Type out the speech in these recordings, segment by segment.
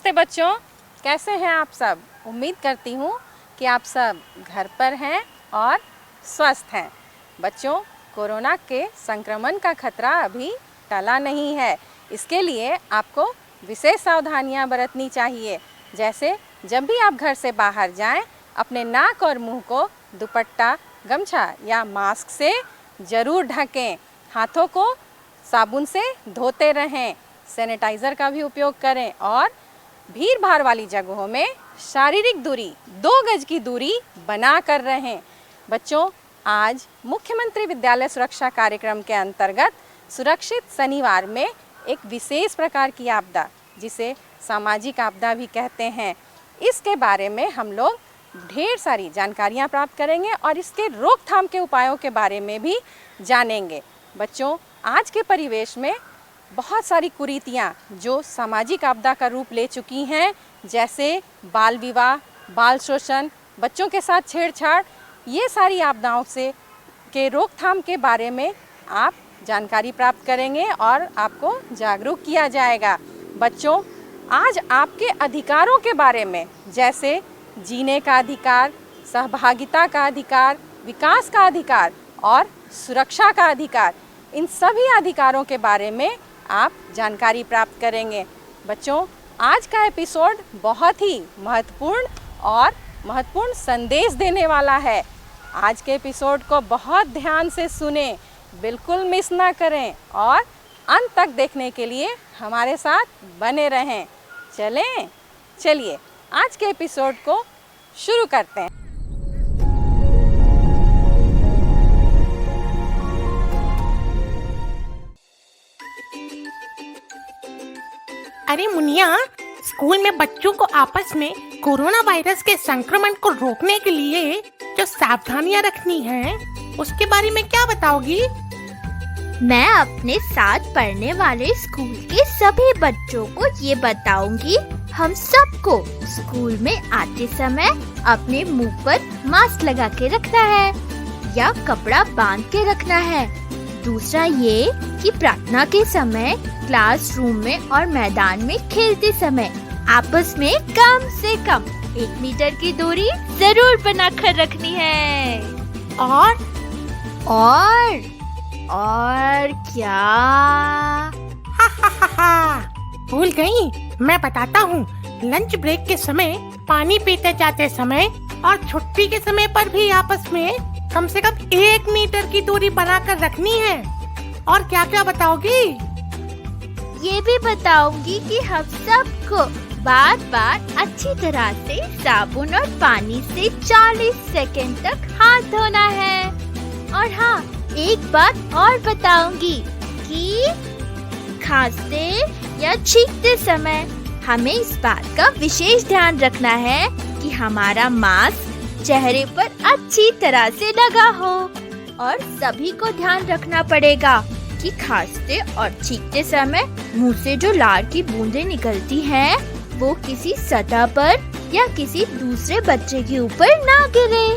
नमस्ते बच्चों, कैसे हैं आप सब। उम्मीद करती हूँ कि आप सब घर पर हैं और स्वस्थ हैं। बच्चों, कोरोना के संक्रमण का खतरा अभी टला नहीं है। इसके लिए आपको विशेष सावधानियाँ बरतनी चाहिए। जैसे जब भी आप घर से बाहर जाएं, अपने नाक और मुंह को दुपट्टा, गमछा या मास्क से ज़रूर ढकें। हाथों को साबुन से धोते रहें, सैनिटाइज़र का भी उपयोग करें और भीड़ भाड़ वाली जगहों में शारीरिक दूरी 2 गज की दूरी बना कर रहें। बच्चों, आज मुख्यमंत्री विद्यालय सुरक्षा कार्यक्रम के अंतर्गत सुरक्षित शनिवार में एक विशेष प्रकार की आपदा, जिसे सामाजिक आपदा भी कहते हैं, इसके बारे में हम लोग ढेर सारी जानकारियाँ प्राप्त करेंगे और इसके रोकथाम के उपायों के बारे में भी जानेंगे। बच्चों, आज के परिवेश में बहुत सारी कुरीतियाँ जो सामाजिक आपदा का रूप ले चुकी हैं, जैसे बाल विवाह, बाल शोषण, बच्चों के साथ छेड़छाड़, ये सारी आपदाओं से के रोकथाम के बारे में आप जानकारी प्राप्त करेंगे और आपको जागरूक किया जाएगा। बच्चों, आज आपके अधिकारों के बारे में, जैसे जीने का अधिकार, सहभागिता का अधिकार, विकास का अधिकार और सुरक्षा का अधिकार, इन सभी अधिकारों के बारे में आप जानकारी प्राप्त करेंगे। बच्चों, आज का एपिसोड बहुत ही महत्वपूर्ण संदेश देने वाला है। आज के एपिसोड को बहुत ध्यान से सुनें, बिल्कुल मिस ना करें और अंत तक देखने के लिए हमारे साथ बने रहें। चलिए आज के एपिसोड को शुरू करते हैं। अरे मुनिया, स्कूल में बच्चों को आपस में कोरोना वायरस के संक्रमण को रोकने के लिए जो सावधानियां रखनी है, उसके बारे में क्या बताओगी? मैं अपने साथ पढ़ने वाले स्कूल के सभी बच्चों को ये बताऊंगी। हम सबको स्कूल में आते समय अपने मुंह पर मास्क लगा के रखना है या कपड़ा बांध के रखना है। दूसरा ये कि प्रार्थना के समय, क्लासरूम में और मैदान में खेलते समय आपस में कम से कम 1 मीटर की दूरी जरूर बनाकर रखनी है। और क्या? भूल गई, मैं बताता हूँ। लंच ब्रेक के समय, पानी पीते जाते समय और छुट्टी के समय पर भी आपस में कम से कम 1 मीटर की दूरी बनाकर रखनी है। और क्या क्या बताओगी? ये भी बताऊंगी कि हम सबको बार बार अच्छी तरह से साबुन और पानी से 40 सेकंड तक हाथ धोना है। और हाँ, एक बात और बताऊंगी कि खांसते या छींकते समय हमें इस बात का विशेष ध्यान रखना है कि हमारा मास्क चेहरे पर अच्छी तरह से लगा हो। और सभी को ध्यान रखना पड़ेगा कि खांसते और छींकते समय मुंह से जो लार की बूंदें निकलती हैं, वो किसी सतह पर या किसी दूसरे बच्चे के ऊपर ना गिरे।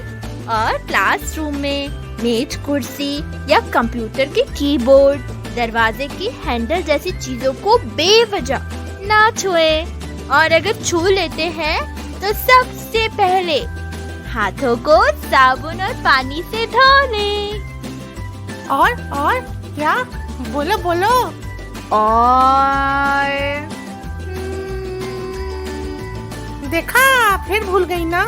और क्लासरूम में मेज, कुर्सी या कंप्यूटर के कीबोर्ड, दरवाजे की हैंडल जैसी चीजों को बेवजह ना छुएं। और अगर छू लेते हैं तो सबसे पहले हाथों को साबुन और पानी से धो लें। और क्या? बोलो। और देखा, फिर भूल गई ना।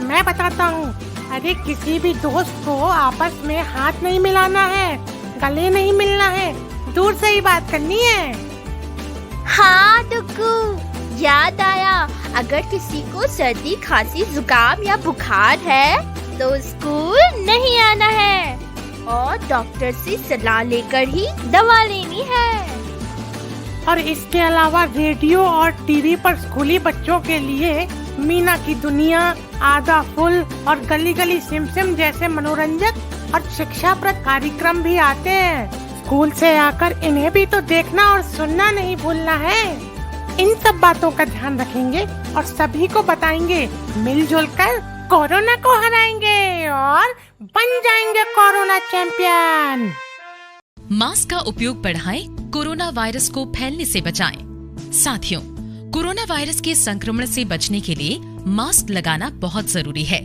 मैं बताता हूँ। अरे किसी भी दोस्त को आपस में हाथ नहीं मिलाना है, गले नहीं मिलना है, दूर से ही बात करनी है। हाँ डुक्कू, याद आया। अगर किसी को सर्दी, खांसी, जुकाम या बुखार है तो स्कूल नहीं आना है और डॉक्टर से सलाह लेकर ही दवा लेनी है। और इसके अलावा रेडियो और टीवी पर स्कूली बच्चों के लिए मीना की दुनिया, आधा फुल और गली गली सिम सिम जैसे मनोरंजक और शिक्षाप्रद कार्यक्रम भी आते हैं। स्कूल से आकर इन्हें भी तो देखना और सुनना नहीं भूलना है। इन सब बातों का ध्यान रखेंगे और सभी को बताएंगे। मिलजुल कर कोरोना को हराएंगे और बन जाएंगे कोरोना चैंपियन। मास्क का उपयोग बढ़ाएं, कोरोना वायरस को फैलने से बचाएं। साथियों, कोरोना वायरस के संक्रमण से बचने के लिए मास्क लगाना बहुत जरूरी है।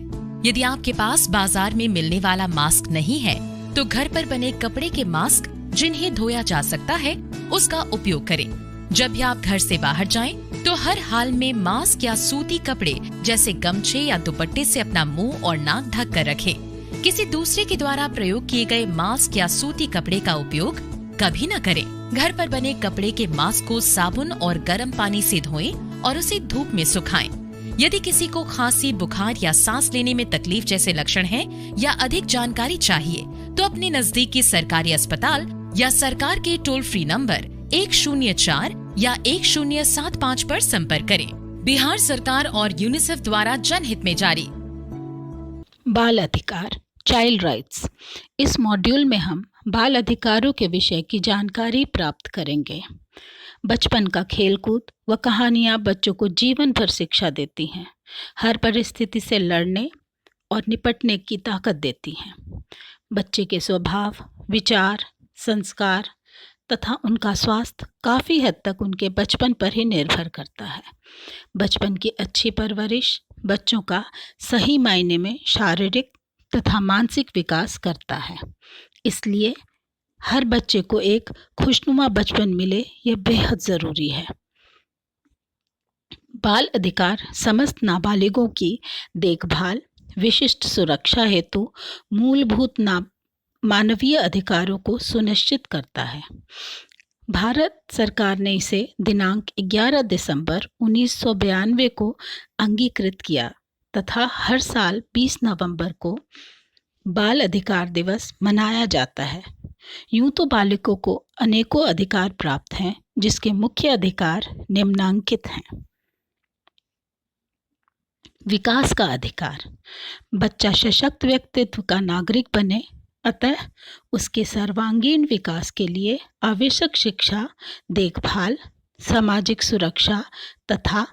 यदि आपके पास बाजार में मिलने वाला मास्क नहीं है तो घर पर बने कपड़े के मास्क जिन्हें धोया जा सकता है उसका उपयोग करें। जब भी आप घर से बाहर जाएं, तो हर हाल में मास्क या सूती कपड़े जैसे गमछे या दुपट्टे से अपना मुंह और नाक ढक कर रखें। किसी दूसरे के द्वारा प्रयोग किए गए मास्क या सूती कपड़े का उपयोग कभी न करें। घर पर बने कपड़े के मास्क को साबुन और गर्म पानी से धोएं और उसे धूप में सुखाएं। यदि किसी को खांसी, बुखार या सांस लेने में तकलीफ जैसे लक्षण हैं या अधिक जानकारी चाहिए तो अपने नजदीकी सरकारी अस्पताल या सरकार के टोल फ्री नंबर 104 या 1075 पर संपर्क करें। बिहार सरकार और यूनिसेफ द्वारा जनहित में जारी। बाल अधिकार, चाइल्ड राइट्स। इस मॉड्यूल में हम बाल अधिकारों के विषय की जानकारी प्राप्त करेंगे। बचपन का खेलकूद व कहानियाँ बच्चों को जीवन भर शिक्षा देती हैं, हर परिस्थिति से लड़ने और निपटने की ताकत देती हैं। बच्चे के स्वभाव, विचार, संस्कार तथा उनका स्वास्थ्य काफ़ी हद तक उनके बचपन पर ही निर्भर करता है। बचपन की अच्छी परवरिश बच्चों का सही मायने में शारीरिक तथा मानसिक विकास करता है। इसलिए हर बच्चे को एक खुशनुमा बचपन मिले, यह बेहद ज़रूरी है। बाल अधिकार समस्त नाबालिगों की देखभाल, विशिष्ट सुरक्षा हेतु मूलभूत मानवीय अधिकारों को सुनिश्चित करता है। भारत सरकार ने इसे दिनांक 11 दिसंबर 1992 को अंगीकृत किया तथा हर साल 20 नवंबर को बाल अधिकार दिवस मनाया जाता है। यूं तो बालिकों को अनेकों अधिकार प्राप्त हैं, जिसके मुख्य अधिकार निम्नांकित हैं। विकास का अधिकार। बच्चा सशक्त व्यक्तित्व का नागरिक बने, अतः उसके सर्वांगीण विकास के लिए आवश्यक शिक्षा, देखभाल, सामाजिक सुरक्षा तथा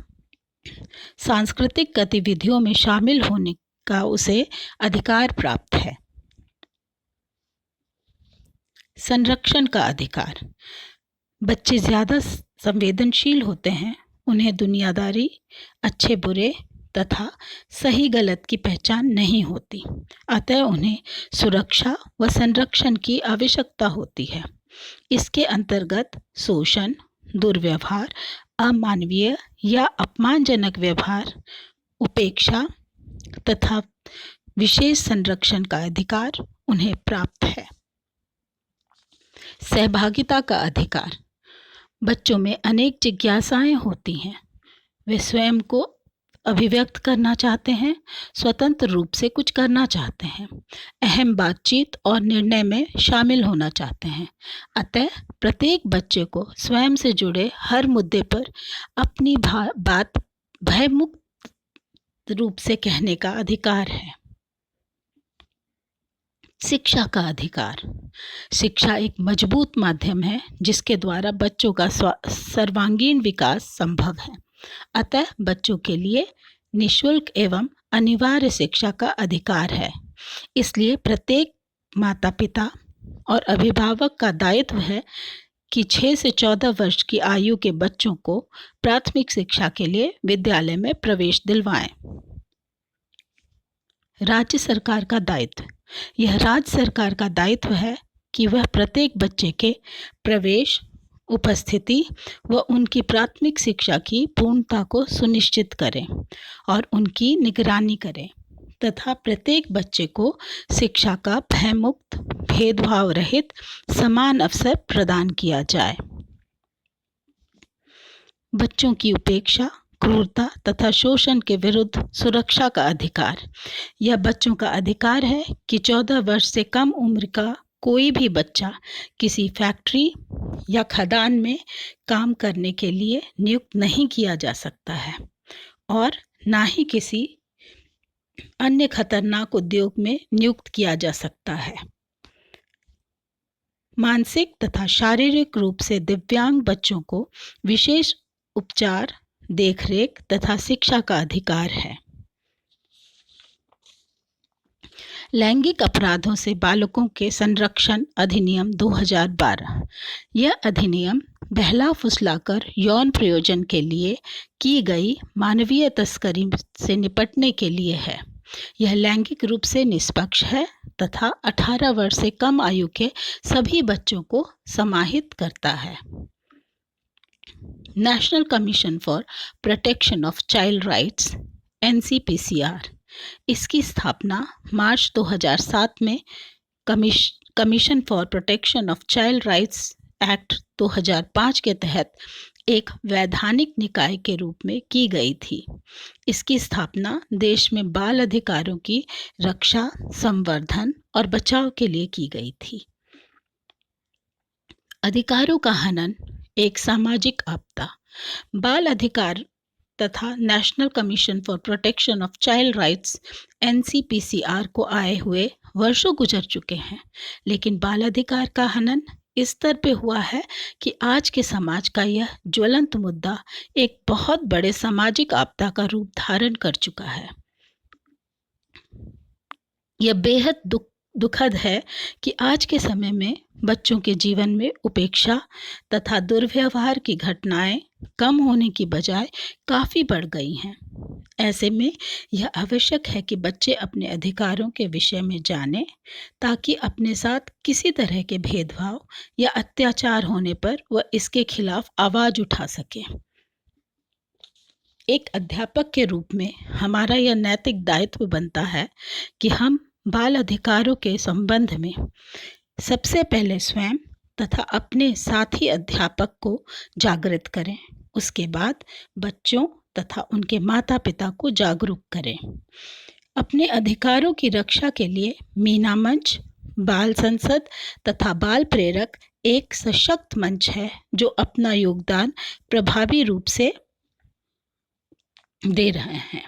सांस्कृतिक गतिविधियों में शामिल होने का उसे अधिकार प्राप्त है। संरक्षण का अधिकार। बच्चे ज़्यादा संवेदनशील होते हैं, उन्हें दुनियादारी, अच्छे बुरे तथा सही गलत की पहचान नहीं होती, अतः उन्हें सुरक्षा व संरक्षण की आवश्यकता होती है। इसके अंतर्गत शोषण, दुर्व्यवहार, अमानवीय या अपमानजनक व्यवहार, उपेक्षा तथा विशेष संरक्षण का अधिकार उन्हें प्राप्त है। सहभागिता का अधिकार। बच्चों में अनेक जिज्ञासाएं होती हैं, वे स्वयं को अभिव्यक्त करना चाहते हैं, स्वतंत्र रूप से कुछ करना चाहते हैं, अहम बातचीत और निर्णय में शामिल होना चाहते हैं। अतः प्रत्येक बच्चे को स्वयं से जुड़े हर मुद्दे पर अपनी बात भयमुक्त रूप से कहने का अधिकार है। शिक्षा का अधिकार। शिक्षा एक मजबूत माध्यम है जिसके द्वारा बच्चों का सर्वांगीण विकास संभव है। अतः बच्चों के लिए निःशुल्क एवं अनिवार्य शिक्षा का अधिकार है। इसलिए प्रत्येक माता पिता और अभिभावक का दायित्व है कि 6 से 14 वर्ष की आयु के बच्चों को प्राथमिक शिक्षा के लिए विद्यालय में प्रवेश दिलवाएं। राज्य सरकार का दायित्व। यह राज्य सरकार का दायित्व है कि वह प्रत्येक बच्चे के प्रवेश, उपस्थिति व उनकी प्राथमिक शिक्षा की पूर्णता को सुनिश्चित करें और उनकी निगरानी करें तथा प्रत्येक बच्चे को शिक्षा का भयमुक्त, भेदभाव रहित समान अवसर प्रदान किया जाए। बच्चों की उपेक्षा, क्रूरता तथा शोषण के विरुद्ध सुरक्षा का अधिकार। यह बच्चों का अधिकार है कि 14 वर्ष से कम उम्र का कोई भी बच्चा किसी फैक्ट्री या खदान में काम करने के लिए नियुक्त नहीं किया जा सकता है और ना ही किसी अन्य खतरनाक उद्योग में नियुक्त किया जा सकता है। मानसिक तथा शारीरिक रूप से दिव्यांग बच्चों को विशेष उपचार, देखरेख तथा शिक्षा का अधिकार है। लैंगिक अपराधों से बालकों के संरक्षण अधिनियम 2012। यह अधिनियम बहला फुसलाकर यौन प्रयोजन के लिए की गई मानवीय तस्करी से निपटने के लिए है। यह लैंगिक रूप से निष्पक्ष है तथा 18 वर्ष से कम आयु के सभी बच्चों को समाहित करता है। National commission for protection of child rights NCPCR, इसकी स्थापना मार्च 2007 में commission for protection of child rights act 2005 के तहत एक वैधानिक निकाय के रूप में की गई थी। इसकी स्थापना देश में बाल अधिकारों की रक्षा, संवर्धन और बचाव के लिए की गई थी। अधिकारों का हनन एक सामाजिक आपदा। बाल अधिकार तथा national commission for protection of child rights NCPCR को आए हुए वर्षों गुजर चुके हैं, लेकिन बाल अधिकार का हनन इस स्तर पे हुआ है कि आज के समाज का यह ज्वलंत मुद्दा एक बहुत बड़े सामाजिक आपदा का रूप धारण कर चुका है। यह बेहद दुखद है कि आज के समय में बच्चों के जीवन में उपेक्षा तथा दुर्व्यवहार की घटनाएं कम होने की बजाय काफ़ी बढ़ गई हैं। ऐसे में यह आवश्यक है कि बच्चे अपने अधिकारों के विषय में जानें ताकि अपने साथ किसी तरह के भेदभाव या अत्याचार होने पर वह इसके खिलाफ आवाज़ उठा सकें। एक अध्यापक के रूप में हमारा यह नैतिक दायित्व बनता है कि हम बाल अधिकारों के संबंध में सबसे पहले स्वयं तथा अपने साथी अध्यापक को जागृत करें, उसके बाद बच्चों तथा उनके माता पिता को जागरूक करें। अपने अधिकारों की रक्षा के लिए मीना मंच, बाल संसद तथा बाल प्रेरक एक सशक्त मंच है जो अपना योगदान प्रभावी रूप से दे रहे हैं।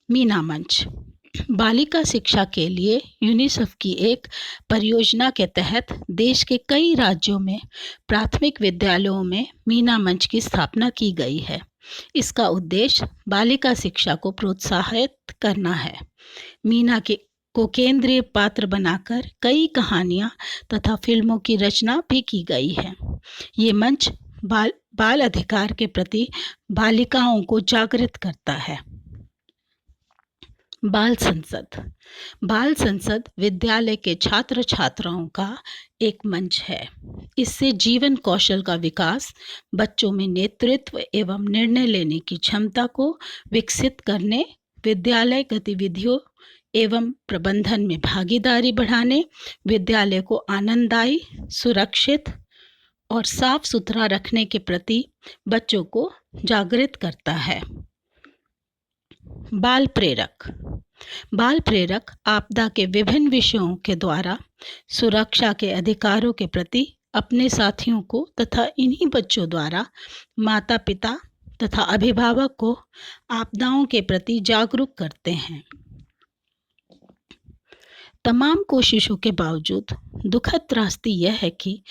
मीना मंच बालिका शिक्षा के लिए यूनिसेफ की एक परियोजना के तहत देश के कई राज्यों में प्राथमिक विद्यालयों में मीना मंच की स्थापना की गई है। इसका उद्देश्य बालिका शिक्षा को प्रोत्साहित करना है। मीना को केंद्रीय पात्र बनाकर कई कहानियाँ तथा फिल्मों की रचना भी की गई है। ये मंच बाल अधिकार के प्रति बालिकाओं को जागृत करता है। बाल संसद विद्यालय के छात्र छात्राओं का एक मंच है। इससे जीवन कौशल का विकास, बच्चों में नेतृत्व एवं निर्णय लेने की क्षमता को विकसित करने, विद्यालय गतिविधियों एवं प्रबंधन में भागीदारी बढ़ाने, विद्यालय को आनंददायी, सुरक्षित और साफ सुथरा रखने के प्रति बच्चों को जागृत करता है। बाल प्रेरक आपदा के विभिन्न विषयों के द्वारा सुरक्षा के अधिकारों के प्रति अपने साथियों को तथा इन्हीं बच्चों द्वारा माता पिता तथा अभिभावक को आपदाओं के प्रति जागरूक करते हैं। तमाम कोशिशों के बावजूद दुखद त्रासदी यह है कि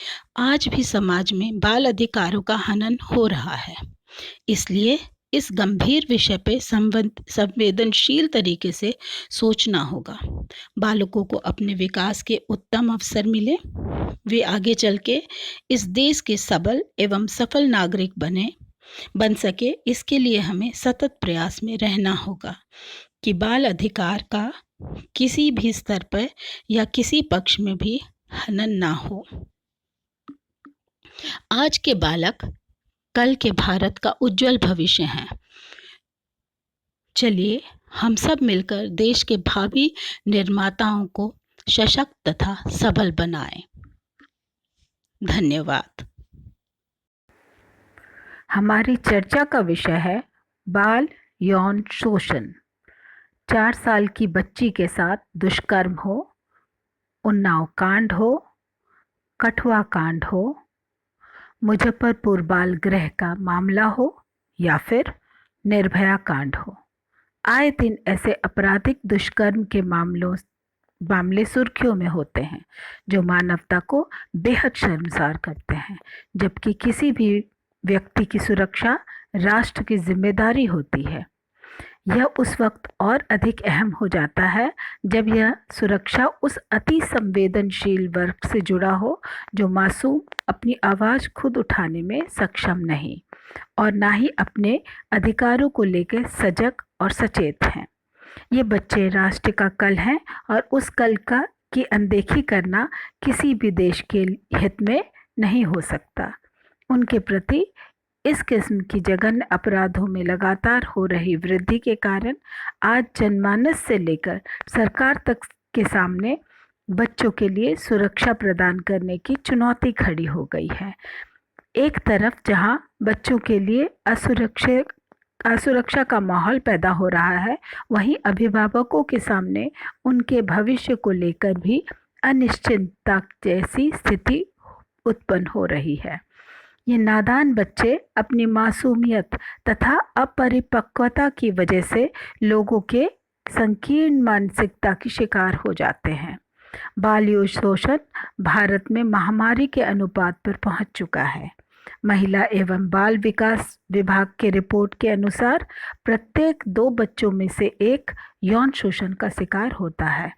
आज भी समाज में बाल अधिकारों का हनन हो रहा है। इसलिए इस गंभीर विषय पे संवेदनशील तरीके से सोचना होगा। बालकों को अपने विकास के उत्तम अवसर मिले, वे आगे चल के इस देश के सबल एवं सफल नागरिक बन सके। इसके लिए हमें सतत प्रयास में रहना होगा कि बाल अधिकार का किसी भी स्तर पर या किसी पक्ष में भी हनन ना हो। आज के बालक कल के भारत का उज्जवल भविष्य हैं। चलिए हम सब मिलकर देश के भावी निर्माताओं को सशक्त तथा सबल बनाएं। धन्यवाद। हमारी चर्चा का विषय है बाल यौन शोषण। 4 साल की बच्ची के साथ दुष्कर्म हो, उन्नाव कांड हो, कठुआ कांड हो, मुजफ्फरपुर बाल गृह का मामला हो या फिर निर्भया कांड हो, आए दिन ऐसे आपराधिक दुष्कर्म के मामले सुर्खियों में होते हैं जो मानवता को बेहद शर्मसार करते हैं। जबकि किसी भी व्यक्ति की सुरक्षा राष्ट्र की जिम्मेदारी होती है। यह उस वक्त और अधिक अहम हो जाता है जब यह सुरक्षा उस अति संवेदनशील वर्ग से जुड़ा हो जो मासूम अपनी आवाज़ खुद उठाने में सक्षम नहीं और ना ही अपने अधिकारों को लेकर सजग और सचेत हैं। ये बच्चे राष्ट्र का कल हैं और उस कल की अनदेखी करना किसी भी देश के हित में नहीं हो सकता। उनके प्रति इस किस्म की जघन्य अपराधों में लगातार हो रही वृद्धि के कारण आज जनमानस से लेकर सरकार तक के सामने बच्चों के लिए सुरक्षा प्रदान करने की चुनौती खड़ी हो गई है। एक तरफ जहां बच्चों के लिए असुरक्षा का माहौल पैदा हो रहा है, वहीं अभिभावकों के सामने उनके भविष्य को लेकर भी अनिश्चितता जैसी स्थिति उत्पन्न हो रही है। ये नादान बच्चे अपनी मासूमियत तथा अपरिपक्वता की वजह से लोगों के संकीर्ण मानसिकता की शिकार हो जाते हैं। बाल यौन शोषण भारत में महामारी के अनुपात पर पहुंच चुका है। महिला एवं बाल विकास विभाग के रिपोर्ट के अनुसार प्रत्येक 2 बच्चों में से एक यौन शोषण का शिकार होता है।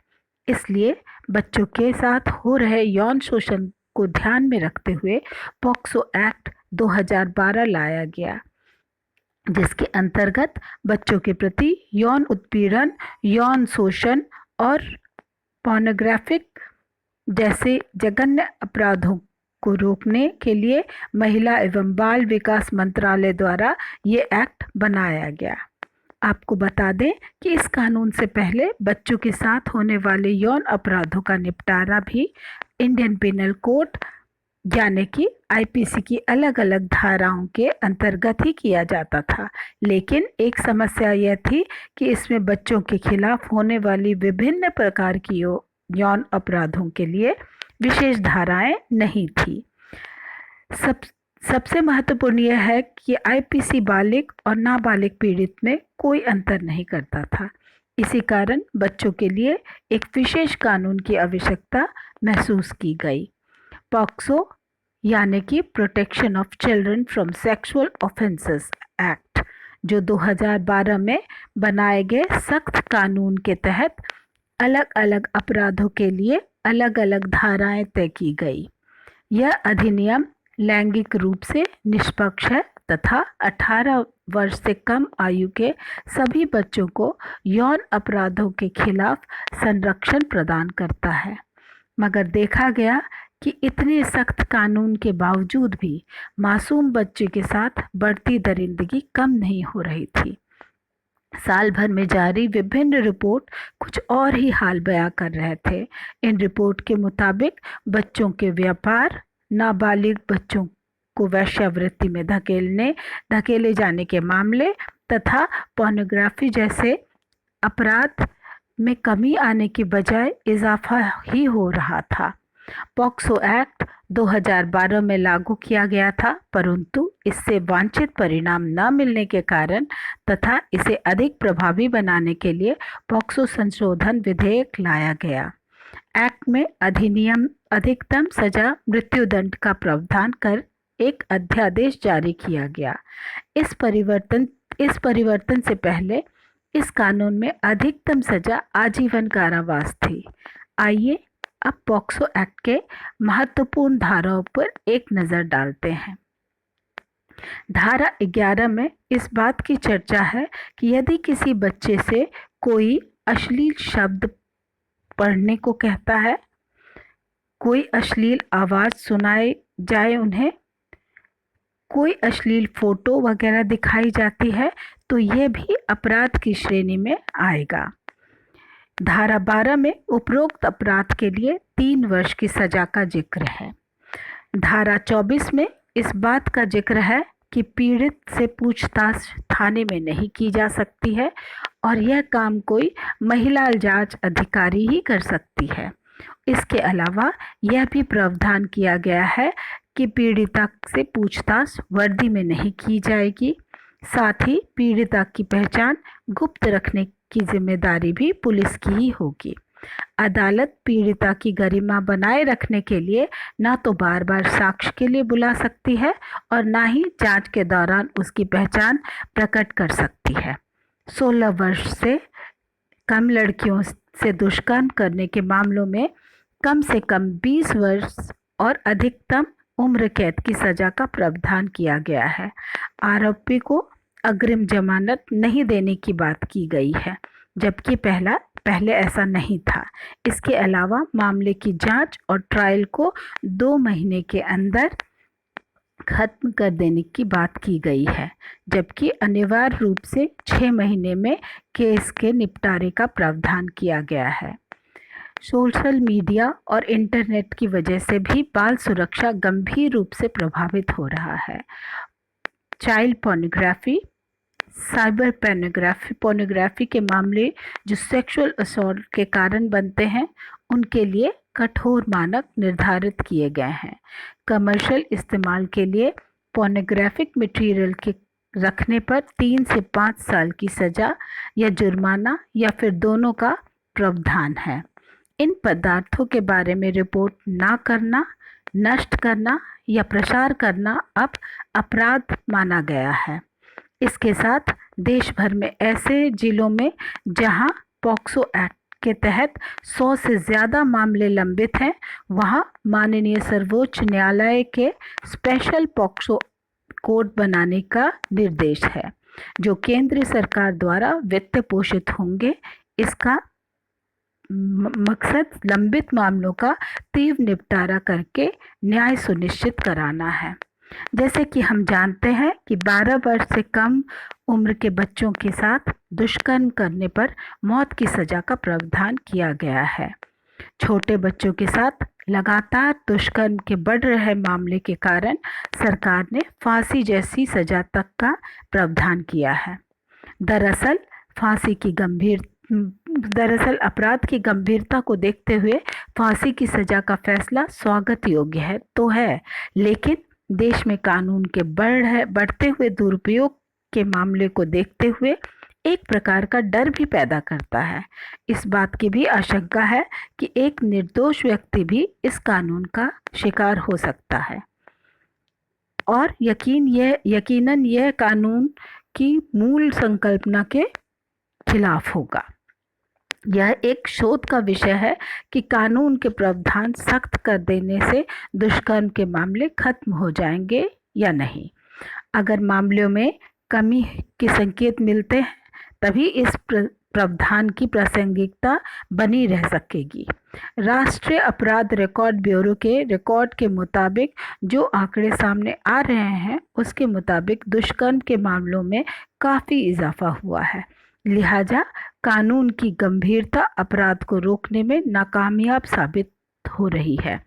इसलिए बच्चों के साथ हो रहे यौन शोषण को ध्यान में रखते हुए पॉक्सो एक्ट 2012 लाया गया, जिसके अंतर्गत बच्चों के प्रति यौन उत्पीड़न, यौन शोषण और पोर्नोग्राफिक जैसे जघन्य अपराधों को रोकने के लिए महिला एवं बाल विकास मंत्रालय द्वारा ये एक्ट बनाया गया। आपको बता दें कि इस कानून से पहले बच्चों के साथ होने वाले यौन अपराधों का निपटारा भी इंडियन पिनल कोड यानी कि आईपीसी की अलग अलग धाराओं के अंतर्गत ही किया जाता था, लेकिन एक समस्या यह थी कि इसमें बच्चों के खिलाफ होने वाली विभिन्न प्रकार की यौन अपराधों के लिए विशेष धाराएं नहीं थी। सबसे महत्वपूर्ण यह है कि आईपीसी बालिग और नाबालिग पीड़ित में कोई अंतर नहीं करता था। इसी कारण बच्चों के लिए एक विशेष कानून की आवश्यकता महसूस की गई। पॉक्सो यानी कि protection of children from sexual offences act, जो 2012 में बनाए गए सख्त कानून के तहत अलग अलग अपराधों के लिए अलग अलग धाराएं तय की गई। यह अधिनियम लैंगिक रूप से निष्पक्ष है तथा 18 वर्ष से कम आयु के सभी बच्चों को यौन अपराधों के खिलाफ संरक्षण प्रदान करता है। मगर देखा गया कि इतने सख्त कानून के बावजूद भी मासूम बच्चे के साथ बढ़ती दरिंदगी कम नहीं हो रही थी। साल भर में जारी विभिन्न रिपोर्ट कुछ और ही हाल बयां कर रहे थे। इन रिपोर्ट के मुताबिक बच्चों के व्यापार, नाबालिग बच्चों को वेश्यावृत्ति में धकेले जाने के मामले तथा पोर्नोग्राफी जैसे अपराध में कमी आने की बजाय इजाफा ही हो रहा था। पॉक्सो एक्ट 2012 में लागू किया गया था, परंतु इससे वांछित परिणाम न मिलने के कारण तथा इसे अधिक प्रभावी बनाने के लिए पॉक्सो संशोधन विधेयक लाया गया। एक्ट में अधिनियम अधिकतम सजा मृत्युदंड का प्रावधान कर एक अध्यादेश जारी किया गया। इस परिवर्तन से पहले इस कानून में अधिकतम सजा आजीवन कारावास थी। आइए अब पॉक्सो एक्ट के महत्वपूर्ण धाराओं पर एक नज़र डालते हैं। धारा 11 में इस बात की चर्चा है कि यदि किसी बच्चे से कोई अश्लील शब्द पढ़ने को कहता है, कोई अश्लील आवाज़ सुनाई जाए, उन्हें कोई अश्लील फोटो वगैरह दिखाई जाती है, तो यह भी अपराध की श्रेणी में आएगा। धारा 12 में उपरोक्त अपराध के लिए 3 वर्ष की सजा का जिक्र है। धारा 24 में इस बात का जिक्र है कि पीड़ित से पूछताछ थाने में नहीं की जा सकती है और यह काम कोई महिला जांच अधिकारी ही कर सकती है। इसके अलावा यह भी प्रावधान किया गया है कि पीड़िता से पूछताछ वर्दी में नहीं की जाएगी। साथ ही पीड़िता की पहचान गुप्त रखने की जिम्मेदारी भी पुलिस की ही होगी। अदालत पीड़िता की गरिमा बनाए रखने के लिए न तो बार बार साक्ष्य के लिए बुला सकती है और न ही जांच के दौरान उसकी पहचान प्रकट कर सकती है। 16 वर्ष से कम लड़कियों से दुष्कर्म करने के मामलों में कम से कम 20 वर्ष और अधिकतम उम्र कैद की सजा का प्रावधान किया गया है। आरोपी को अग्रिम जमानत नहीं देने की बात की गई है, जबकि पहले ऐसा नहीं था। इसके अलावा मामले की जांच और ट्रायल को 2 महीने के अंदर खत्म कर देने की बात की गई है, जबकि अनिवार्य रूप से 6 महीने में केस के निपटारे का प्रावधान किया गया है। सोशल मीडिया और इंटरनेट की वजह से भी बाल सुरक्षा गंभीर रूप से प्रभावित हो रहा है। चाइल्ड पोर्नोग्राफी, साइबर पोर्नोग्राफी के मामले जो सेक्सुअल असॉल्ट के कारण बनते हैं, उनके लिए कठोर मानक निर्धारित किए गए हैं। कमर्शियल इस्तेमाल के लिए पोर्नोग्राफिक मटेरियल के रखने पर 3 से 5 साल की सज़ा या जुर्माना या फिर दोनों का प्रावधान है। इन पदार्थों के बारे में रिपोर्ट ना करना, नष्ट करना या प्रसार करना अब अपराध माना गया है। इसके साथ देश भर में ऐसे जिलों में जहां पॉक्सो एक्ट के तहत 100 से ज़्यादा मामले लंबित हैं, वहां माननीय सर्वोच्च न्यायालय के स्पेशल पॉक्सो कोर्ट बनाने का निर्देश है, जो केंद्र सरकार द्वारा वित्त पोषित होंगे। इसका मकसद लंबित मामलों का तीव्र निपटारा करके न्याय सुनिश्चित कराना है। जैसे कि हम जानते हैं कि 12 वर्ष से कम उम्र के बच्चों के साथ दुष्कर्म करने पर मौत की सज़ा का प्रावधान किया गया है। छोटे बच्चों के साथ लगातार दुष्कर्म के बढ़ रहे मामले के कारण सरकार ने फांसी जैसी सज़ा तक का प्रावधान किया है। दरअसल अपराध की गंभीरता को देखते हुए फांसी की सज़ा का फैसला स्वागत योग्य है तो है, लेकिन देश में कानून के बढ़ते हुए दुरुपयोग के मामले को देखते हुए एक प्रकार का डर भी पैदा करता है। इस बात की भी आशंका है कि एक निर्दोष व्यक्ति भी इस कानून का शिकार हो सकता है और यकीनन यह कानून की मूल संकल्पना के खिलाफ होगा। यह एक शोध का विषय है कि कानून के प्रावधान सख्त कर देने से दुष्कर्म के मामले खत्म हो जाएंगे या नहीं। अगर मामलों में कमी के संकेत मिलते हैं, तभी इस प्रावधान की प्रासंगिकता बनी रह सकेगी। राष्ट्रीय अपराध रिकॉर्ड ब्यूरो के रिकॉर्ड के मुताबिक जो आंकड़े सामने आ रहे हैं, उसके मुताबिक दुष्कर्म के मामलों में काफ़ी इजाफा हुआ है। लिहाजा कानून की गंभीरता अपराध को रोकने में नाकामयाब साबित हो रही है।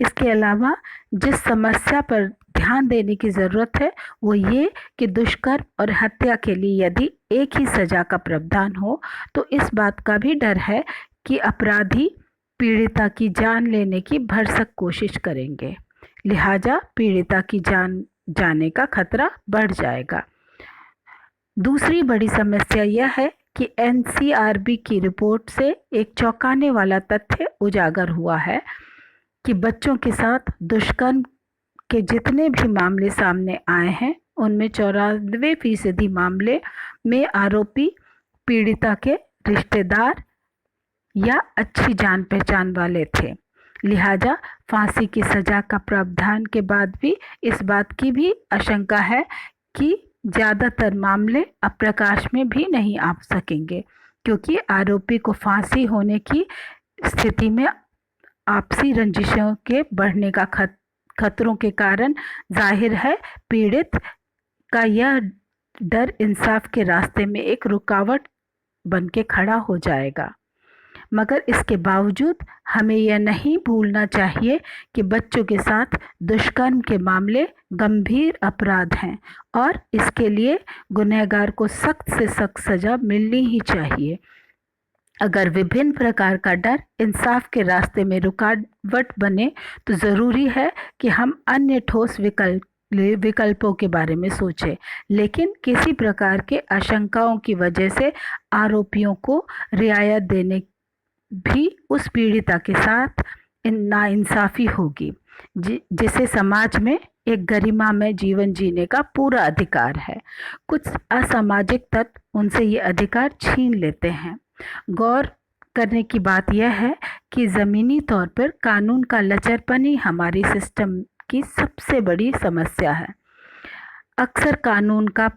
इसके अलावा जिस समस्या पर ध्यान देने की ज़रूरत है वो ये कि दुष्कर्म और हत्या के लिए यदि एक ही सज़ा का प्रावधान हो तो इस बात का भी डर है कि अपराधी पीड़िता की जान लेने की भरसक कोशिश करेंगे। लिहाजा पीड़िता की जान जाने का खतरा बढ़ जाएगा। दूसरी बड़ी समस्या यह है कि एनसीआरबी की रिपोर्ट से एक चौंकाने वाला तथ्य उजागर हुआ है कि बच्चों के साथ दुष्कर्म के जितने भी मामले सामने आए हैं, उनमें 94% मामले में आरोपी पीड़िता के रिश्तेदार या अच्छी जान पहचान वाले थे। लिहाजा फांसी की सज़ा का प्रावधान के बाद भी इस बात की भी आशंका है कि ज़्यादातर मामले अब प्रकाश में भी नहीं आ सकेंगे, क्योंकि आरोपी को फांसी होने की स्थिति में आपसी रंजिशों के बढ़ने का खतरों के कारण जाहिर है पीड़ित का यह डर इंसाफ के रास्ते में एक रुकावट बन के खड़ा हो जाएगा। मगर इसके बावजूद हमें यह नहीं भूलना चाहिए कि बच्चों के साथ दुष्कर्म के मामले गंभीर अपराध हैं और इसके लिए गुनहगार को सख्त से सख्त सज़ा मिलनी ही चाहिए। अगर विभिन्न प्रकार का डर इंसाफ के रास्ते में रुकावट बने तो ज़रूरी है कि हम अन्य ठोस विकल्पों के बारे में सोचें, लेकिन किसी प्रकार के आशंकाओं की वजह से आरोपियों को रियायत देने भी उस पीड़िता के साथ नाइंसाफ़ी होगी जिसे समाज में एक गरिमामय जीवन जीने का पूरा अधिकार है। कुछ असामाजिक तत्व उनसे ये अधिकार छीन लेते हैं। गौर करने की बात यह है कि ज़मीनी तौर पर कानून का लचरपन ही हमारी सिस्टम की सबसे बड़ी समस्या है। अक्सर कानून का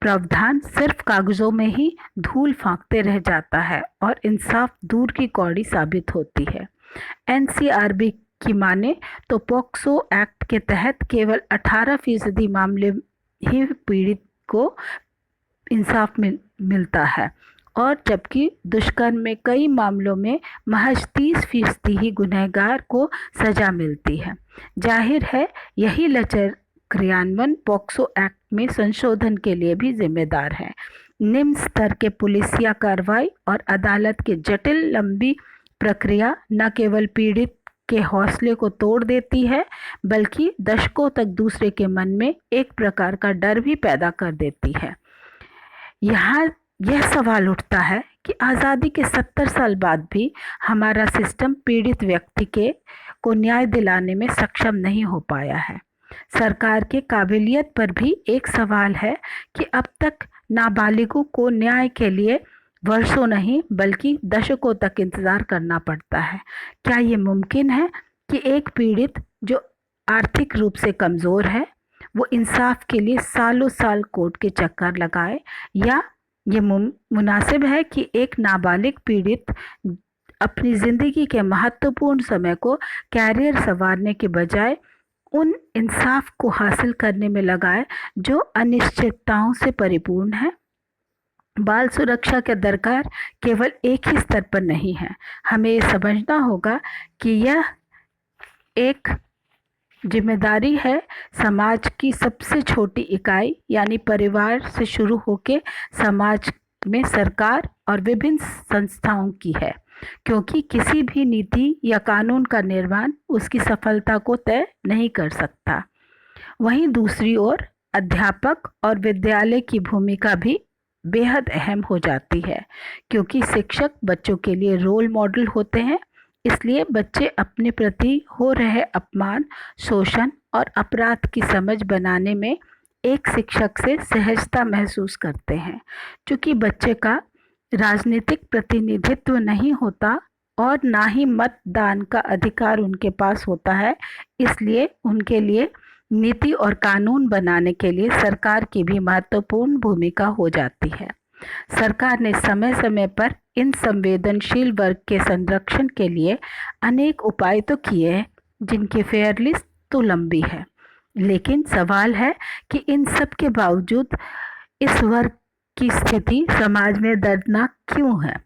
प्रावधान सिर्फ कागजों में ही धूल फांकते रह जाता है और इंसाफ दूर की कौड़ी साबित होती है। एनसीआरबी की माने तो पॉक्सो एक्ट के तहत केवल 18% मामले ही पीड़ित को इंसाफ मिलता है और जबकि दुष्कर्म में कई मामलों में महज 30% ही गुनहगार को सजा मिलती है। जाहिर है यही लचर क्रियान्वयन पॉक्सो एक्ट में संशोधन के लिए भी जिम्मेदार है। निम्न स्तर के पुलिसिया कार्रवाई और अदालत की जटिल लंबी प्रक्रिया न केवल पीड़ित के हौसले को तोड़ देती है बल्कि दशकों तक दूसरे के मन में एक प्रकार का डर भी पैदा कर देती है। यहाँ यह सवाल उठता है कि आज़ादी के 70 साल बाद भी हमारा सिस्टम पीड़ित व्यक्ति को न्याय दिलाने में सक्षम नहीं हो पाया है। सरकार के काबिलियत पर भी एक सवाल है कि अब तक नाबालिगों को न्याय के लिए वर्षों नहीं बल्कि दशकों तक इंतज़ार करना पड़ता है। क्या ये मुमकिन है कि एक पीड़ित जो आर्थिक रूप से कमज़ोर है वो इंसाफ के लिए सालों साल कोर्ट के चक्कर लगाए, या ये मुनासिब है कि एक नाबालिग पीड़ित अपनी ज़िंदगी के महत्वपूर्ण समय को कैरियर संवारने के बजाय उन इंसाफ को हासिल करने में लगाए जो अनिश्चितताओं से परिपूर्ण है। बाल सुरक्षा के दरकार केवल एक ही स्तर पर नहीं है। हमें ये समझना होगा कि यह एक जिम्मेदारी है समाज की सबसे छोटी इकाई यानी परिवार से शुरू होकर समाज में सरकार और विभिन्न संस्थाओं की है, क्योंकि किसी भी नीति या कानून का निर्माण उसकी सफलता को तय नहीं कर सकता। वहीं दूसरी ओर अध्यापक और विद्यालय की भूमिका भी बेहद अहम हो जाती है, क्योंकि शिक्षक बच्चों के लिए रोल मॉडल होते हैं। इसलिए बच्चे अपने प्रति हो रहे अपमान, शोषण और अपराध की समझ बनाने में एक शिक्षक से सहजता महसूस करते हैं। चूँकि बच्चे का राजनीतिक प्रतिनिधित्व नहीं होता और ना ही मतदान का अधिकार उनके पास होता है, इसलिए उनके लिए नीति और कानून बनाने के लिए सरकार की भी महत्वपूर्ण भूमिका हो जाती है। सरकार ने समय समय पर इन संवेदनशील वर्ग के संरक्षण के लिए अनेक उपाय तो किए हैं, जिनकी फेयर लिस्ट तो लंबी है, लेकिन सवाल है कि इन सब के बावजूद इस वर्ग की स्थिति समाज में दर्दनाक क्यों है।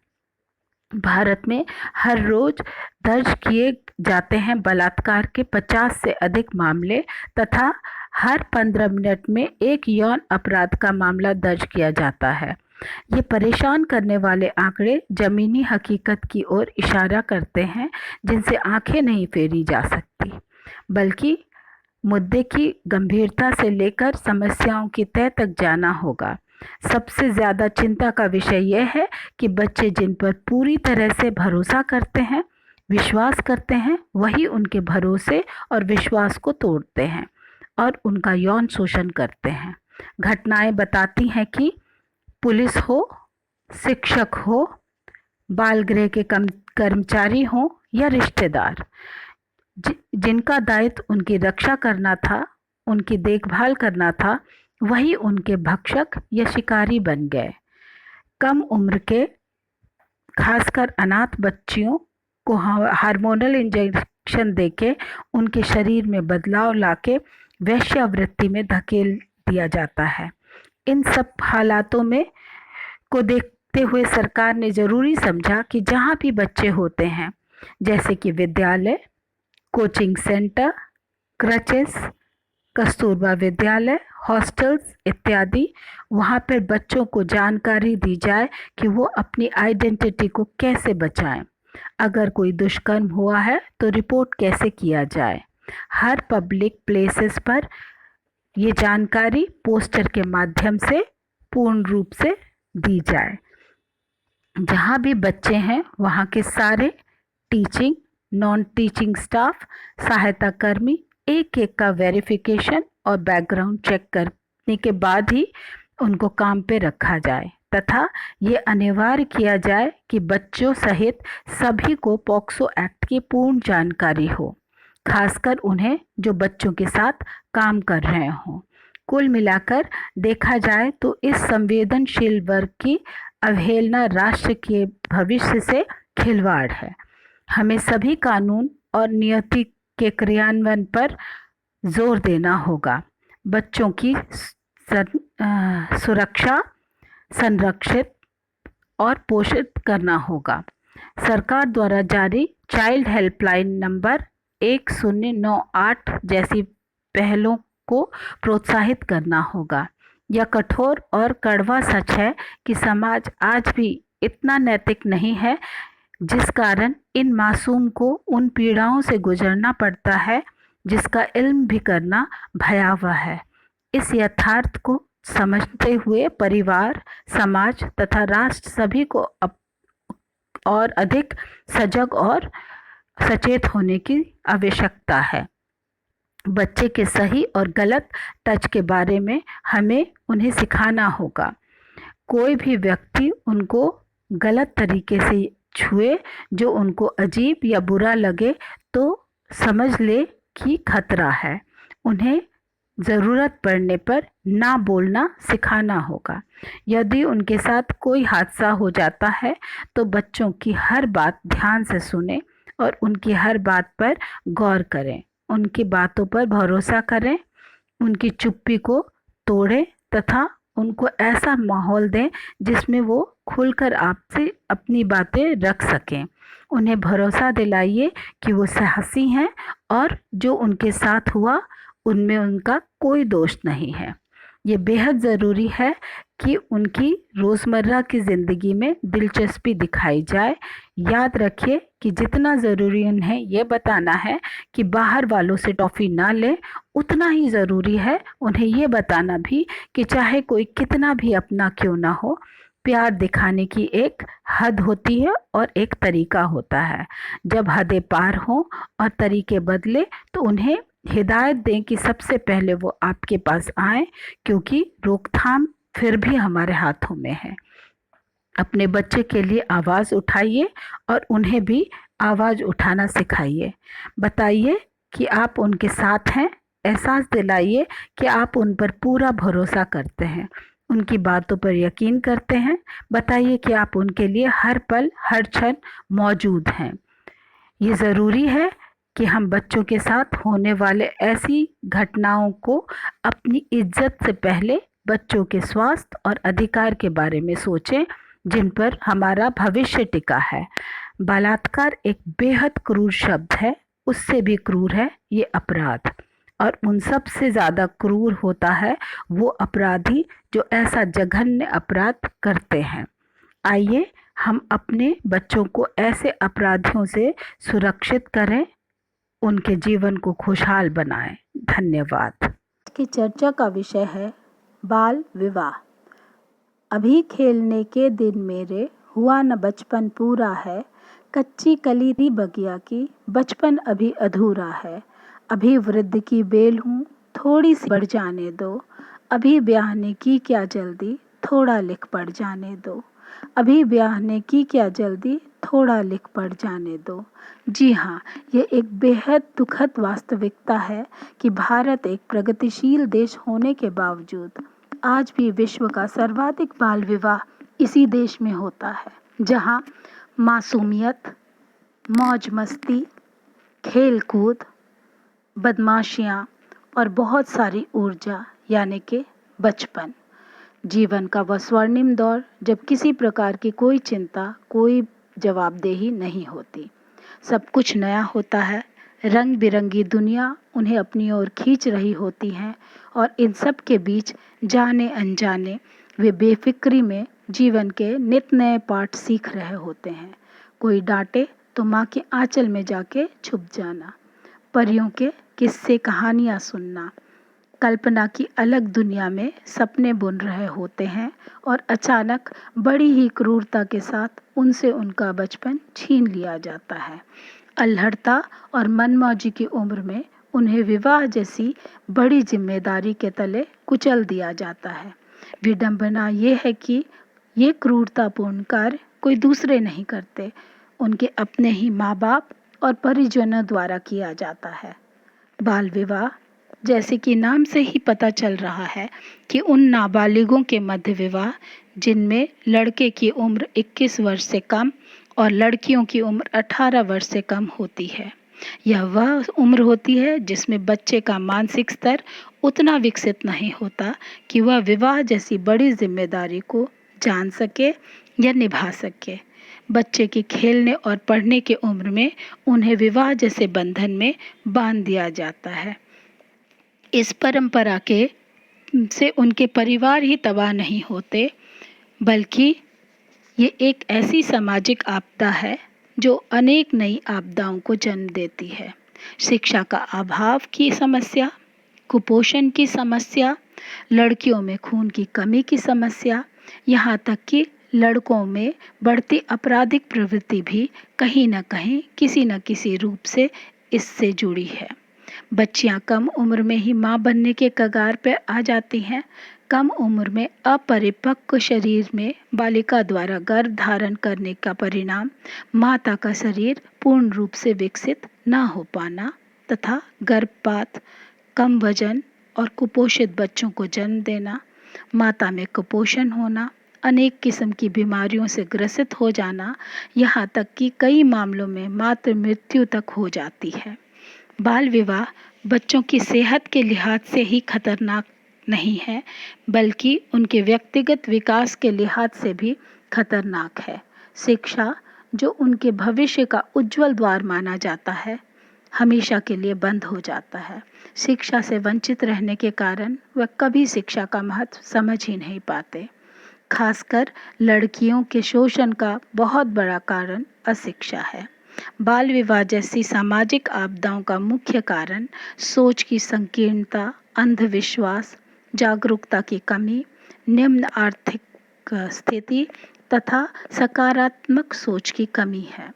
भारत में हर रोज दर्ज किए जाते हैं बलात्कार के 50 से अधिक मामले तथा हर 15 मिनट में एक यौन अपराध का मामला दर्ज किया जाता है। ये परेशान करने वाले आंकड़े जमीनी हकीकत की ओर इशारा करते हैं, जिनसे आंखें नहीं फेरी जा सकती, बल्कि मुद्दे की गंभीरता से लेकर समस्याओं की तह तक जाना होगा। सबसे ज़्यादा चिंता का विषय यह है कि बच्चे जिन पर पूरी तरह से भरोसा करते हैं, विश्वास करते हैं, वही उनके भरोसे और विश्वास को तोड़ते हैं और उनका यौन शोषण करते हैं। घटनाएं बताती हैं कि पुलिस हो, शिक्षक हो, बाल गृह के कर्मचारी हो या रिश्तेदार, जिनका दायित्व उनकी रक्षा करना था, उनकी देखभाल करना था, वही उनके भक्षक या शिकारी बन गए। कम उम्र के खासकर अनाथ बच्चियों को हार्मोनल इंजेक्शन देके उनके शरीर में बदलाव लाके वेश्यावृत्ति में धकेल दिया जाता है। इन सब हालातों में को देखते हुए सरकार ने ज़रूरी समझा कि जहाँ भी बच्चे होते हैं, जैसे कि विद्यालय, कोचिंग सेंटर, क्रचेस, कस्तूरबा विद्यालय, हॉस्टल्स इत्यादि, वहाँ पर बच्चों को जानकारी दी जाए कि वो अपनी आइडेंटिटी को कैसे बचाएं। अगर कोई दुष्कर्म हुआ है तो रिपोर्ट कैसे किया जाए। हर पब्लिक प्लेसेस पर ये जानकारी पोस्टर के माध्यम से पूर्ण रूप से दी जाए। जहाँ भी बच्चे हैं वहाँ के सारे टीचिंग, नॉन टीचिंग स्टाफ, सहायता कर्मी एक एक का वेरिफिकेशन और बैकग्राउंड चेक करने के बाद ही उनको काम पे रखा जाए, तथा ये अनिवार्य किया जाए कि बच्चों सहित सभी को पॉक्सो एक्ट की पूर्ण जानकारी हो, खासकर उन्हें जो बच्चों के साथ काम कर रहे हों। कुल मिलाकर देखा जाए तो इस संवेदनशील वर्ग की अवहेलना राष्ट्र के भविष्य से खिलवाड़ है। हमें सभी कानून और नियति के क्रियान्वयन पर जोर देना होगा। बच्चों की सुरक्षा संरक्षित और पोषित करना होगा। सरकार द्वारा जारी चाइल्ड हेल्पलाइन नंबर 1098 जैसी पहलों को प्रोत्साहित करना होगा। यह कठोर और कड़वा सच है कि समाज आज भी इतना नैतिक नहीं है, जिस कारण इन मासूम को उन पीड़ाओं से गुजरना पड़ता है जिसका इल्म भी करना भयावह है। इस यथार्थ को समझते हुए परिवार, समाज तथा राष्ट्र सभी को और अधिक सजग और सचेत होने की आवश्यकता है। बच्चे के सही और गलत टच के बारे में हमें उन्हें सिखाना होगा। कोई भी व्यक्ति उनको गलत तरीके से छुए जो उनको अजीब या बुरा लगे तो समझ ले कि खतरा है। उन्हें ज़रूरत पड़ने पर ना बोलना सिखाना होगा। यदि उनके साथ कोई हादसा हो जाता है तो बच्चों की हर बात ध्यान से सुने और उनकी हर बात पर गौर करें। उनकी बातों पर भरोसा करें, उनकी चुप्पी को तोड़ें तथा उनको ऐसा माहौल दें जिसमें वो खुलकर आपसे अपनी बातें रख सकें। उन्हें भरोसा दिलाइए कि वो साहसी हैं और जो उनके साथ हुआ उनमें उनका कोई दोष नहीं है। ये बेहद ज़रूरी है कि उनकी रोज़मर्रा की ज़िंदगी में दिलचस्पी दिखाई जाए। याद रखिए कि जितना ज़रूरी उन्हें ये बताना है कि बाहर वालों से टॉफ़ी ना लें, उतना ही ज़रूरी है उन्हें ये बताना भी कि चाहे कोई कितना भी अपना क्यों ना हो, प्यार दिखाने की एक हद होती है और एक तरीका होता है। जब हदें पार हों और तरीके बदले तो उन्हें हिदायत दें कि सबसे पहले वो आपके पास आएं, क्योंकि रोकथाम फिर भी हमारे हाथों में है। अपने बच्चे के लिए आवाज़ उठाइए और उन्हें भी आवाज़ उठाना सिखाइए। बताइए कि आप उनके साथ हैं, एहसास दिलाइए कि आप उन पर पूरा भरोसा करते हैं, उनकी बातों पर यकीन करते हैं। बताइए कि आप उनके लिए हर पल हर क्षण मौजूद हैं। ये ज़रूरी है कि हम बच्चों के साथ होने वाले ऐसी घटनाओं को अपनी इज्जत से पहले बच्चों के स्वास्थ्य और अधिकार के बारे में सोचें, जिन पर हमारा भविष्य टिका है। बलात्कार एक बेहद क्रूर शब्द है, उससे भी क्रूर है ये अपराध, और उन सब से ज़्यादा क्रूर होता है वो अपराधी जो ऐसा जघन्य अपराध करते हैं। आइए हम अपने बच्चों को ऐसे अपराधियों से सुरक्षित करें, उनके जीवन को खुशहाल बनाएं। धन्यवाद। की चर्चा का विषय है बाल विवाह। अभी खेलने के दिन मेरे, हुआ न बचपन पूरा है। कच्ची कली थी बगिया की, बचपन अभी अधूरा है। अभी वृद्ध की बेल हूँ, थोड़ी सी बढ़ जाने दो। अभी ब्याहने की क्या जल्दी, थोड़ा लिख पढ़ जाने दो। अभी ब्याहने की क्या जल्दी, थोड़ा लिख पढ़ जाने दो। जी हाँ, ये एक बेहद दुखद वास्तविकता है कि भारत एक प्रगतिशील देश होने के बावजूद आज भी विश्व का सर्वाधिक बाल विवाह इसी देश में होता है, जहाँ मासूमियत, मौज मस्ती, खेल कूद, बदमाशियाँ और बहुत सारी ऊर्जा यानी कि बचपन, जीवन का वह स्वर्णिम दौर जब किसी प्रकार की कोई चिंता, कोई जवाबदेही नहीं होती। सब कुछ नया होता है, रंग बिरंगी दुनिया उन्हें अपनी ओर खींच रही होती हैं और इन सब के बीच जाने अनजाने वे बेफिक्री में जीवन के नित नए पाठ सीख रहे होते हैं। कोई डांटे तो माँ के आंचल में जाके छुप जाना, परियों के किस्से कहानियाँ सुनना, कल्पना की अलग दुनिया में सपने बुन रहे होते हैं और अचानक बड़ी ही क्रूरता के साथ उनसे उनका बचपन छीन लिया जाता है। अल्हड़ता और मनमौजी की उम्र में उन्हें विवाह जैसी बड़ी जिम्मेदारी के तले कुचल दिया जाता है। विडंबना ये है कि ये क्रूरतापूर्ण कार्य कोई दूसरे नहीं करते, उनके अपने ही माँ बाप और परिजनों द्वारा किया जाता है। बाल विवाह, जैसे कि नाम से ही पता चल रहा है कि उन नाबालिगों के मध्य विवाह जिनमें लड़के की उम्र 21 वर्ष से कम और लड़कियों की उम्र 18 वर्ष से कम होती है। यह वह उम्र होती है जिसमें बच्चे का मानसिक स्तर उतना विकसित नहीं होता कि वह विवाह जैसी बड़ी जिम्मेदारी को जान सके या निभा सके। बच्चे के खेलने और पढ़ने की उम्र में उन्हें विवाह जैसे बंधन में बांध दिया जाता है। इस परंपरा के से उनके परिवार ही तबाह नहीं होते, बल्कि ये एक ऐसी सामाजिक आपदा है जो अनेक नई आपदाओं को जन्म देती है। शिक्षा का अभाव की समस्या, कुपोषण की समस्या, लड़कियों में खून की कमी की समस्या, यहाँ तक कि लड़कों में बढ़ती आपराधिक प्रवृत्ति भी कहीं न कहीं किसी न किसी रूप से इससे जुड़ी है। बच्चियां कम उम्र में ही मां बनने के कगार पर आ जाती हैं। कम उम्र में अपरिपक्व शरीर में बालिका द्वारा गर्भ धारण करने का परिणाम माता का शरीर पूर्ण रूप से विकसित न हो पाना तथा गर्भपात, कम वजन और कुपोषित बच्चों को जन्म देना, माता में कुपोषण होना, अनेक किस्म की बीमारियों से ग्रसित हो जाना, यहाँ तक कि कई मामलों में मातृ मृत्यु तक हो जाती है। बाल विवाह बच्चों की सेहत के लिहाज से ही खतरनाक नहीं है, बल्कि उनके व्यक्तिगत विकास के लिहाज से भी खतरनाक है। शिक्षा, जो उनके भविष्य का उज्जवल द्वार माना जाता है, हमेशा के लिए बंद हो जाता है। शिक्षा से वंचित रहने के कारण वह कभी शिक्षा का महत्व समझ ही नहीं पाते। खासकर लड़कियों के शोषण का बहुत बड़ा कारण अशिक्षा है। बाल विवाह जैसी सामाजिक आपदाओं का मुख्य कारण सोच की संकीर्णता, अंधविश्वास, जागरूकता की कमी, निम्न आर्थिक स्थिति तथा सकारात्मक सोच की कमी है।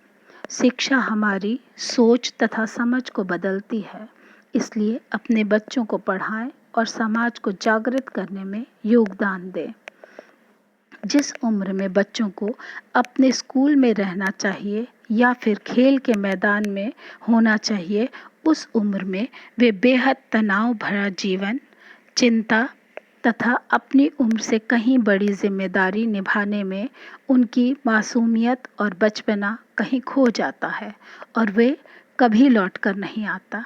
शिक्षा हमारी सोच तथा समझ को बदलती है, इसलिए अपने बच्चों को पढ़ाएं और समाज को जागृत करने में योगदान दें। जिस उम्र में बच्चों को अपने स्कूल में रहना चाहिए या फिर खेल के मैदान में होना चाहिए, उस उम्र में वे बेहद तनाव भरा जीवन, चिंता तथा अपनी उम्र से कहीं बड़ी जिम्मेदारी निभाने में उनकी मासूमियत और बचपना कहीं खो जाता है और वे कभी लौट कर नहीं आता।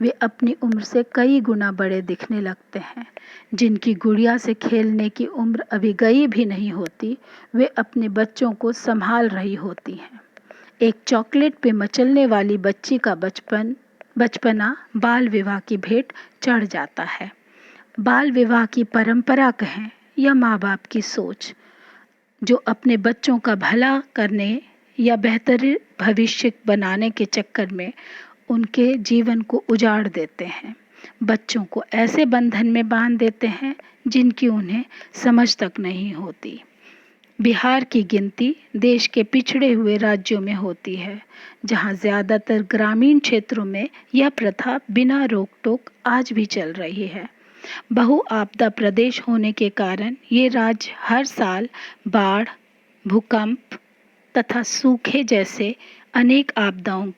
वे अपनी उम्र से कई गुना बड़े दिखने लगते हैं। जिनकी गुड़िया से खेलने की उम्र अभी गई भी नहीं होती, वे अपने बच्चों को संभाल रही होती हैं। एक चॉकलेट पे मचलने वाली बच्ची का बचपना बाल विवाह की भेंट चढ़ जाता है। बाल विवाह की परंपरा कहें या माँ बाप की सोच, जो अपने बच्चों का भला करने या बेहतर भविष्य बनाने के चक्कर में उनके जीवन को उजाड़ देते हैं। बच्चों को ऐसे बंधन में बांध देते हैं जिनकी उन्हें समझ तक नहीं होती। बिहार की गिनती देश के पिछड़े हुए राज्यों में होती है, जहां ज़्यादातर ग्रामीण क्षेत्रों में यह प्रथा बिना रोक टोक आज भी चल रही है। बहु आपदा प्रदेश होने के कारण ये राज्य हर साल बाढ़, भूकंप तथा सूखे जैसे अनेक आपदाओं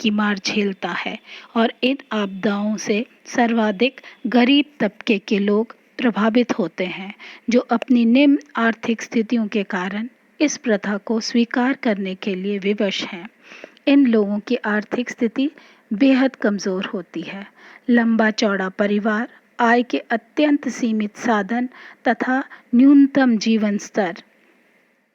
की मार झेलता है और इन आपदाओं से सर्वाधिक गरीब तबके के लोग प्रभावित होते हैं, जो अपनी निम्न आर्थिक स्थितियों के कारण इस प्रथा को स्वीकार करने के लिए विवश हैं। इन लोगों की आर्थिक स्थिति बेहद कमज़ोर होती है। लंबा चौड़ा परिवार, आय के अत्यंत सीमित साधन तथा न्यूनतम जीवन स्तर,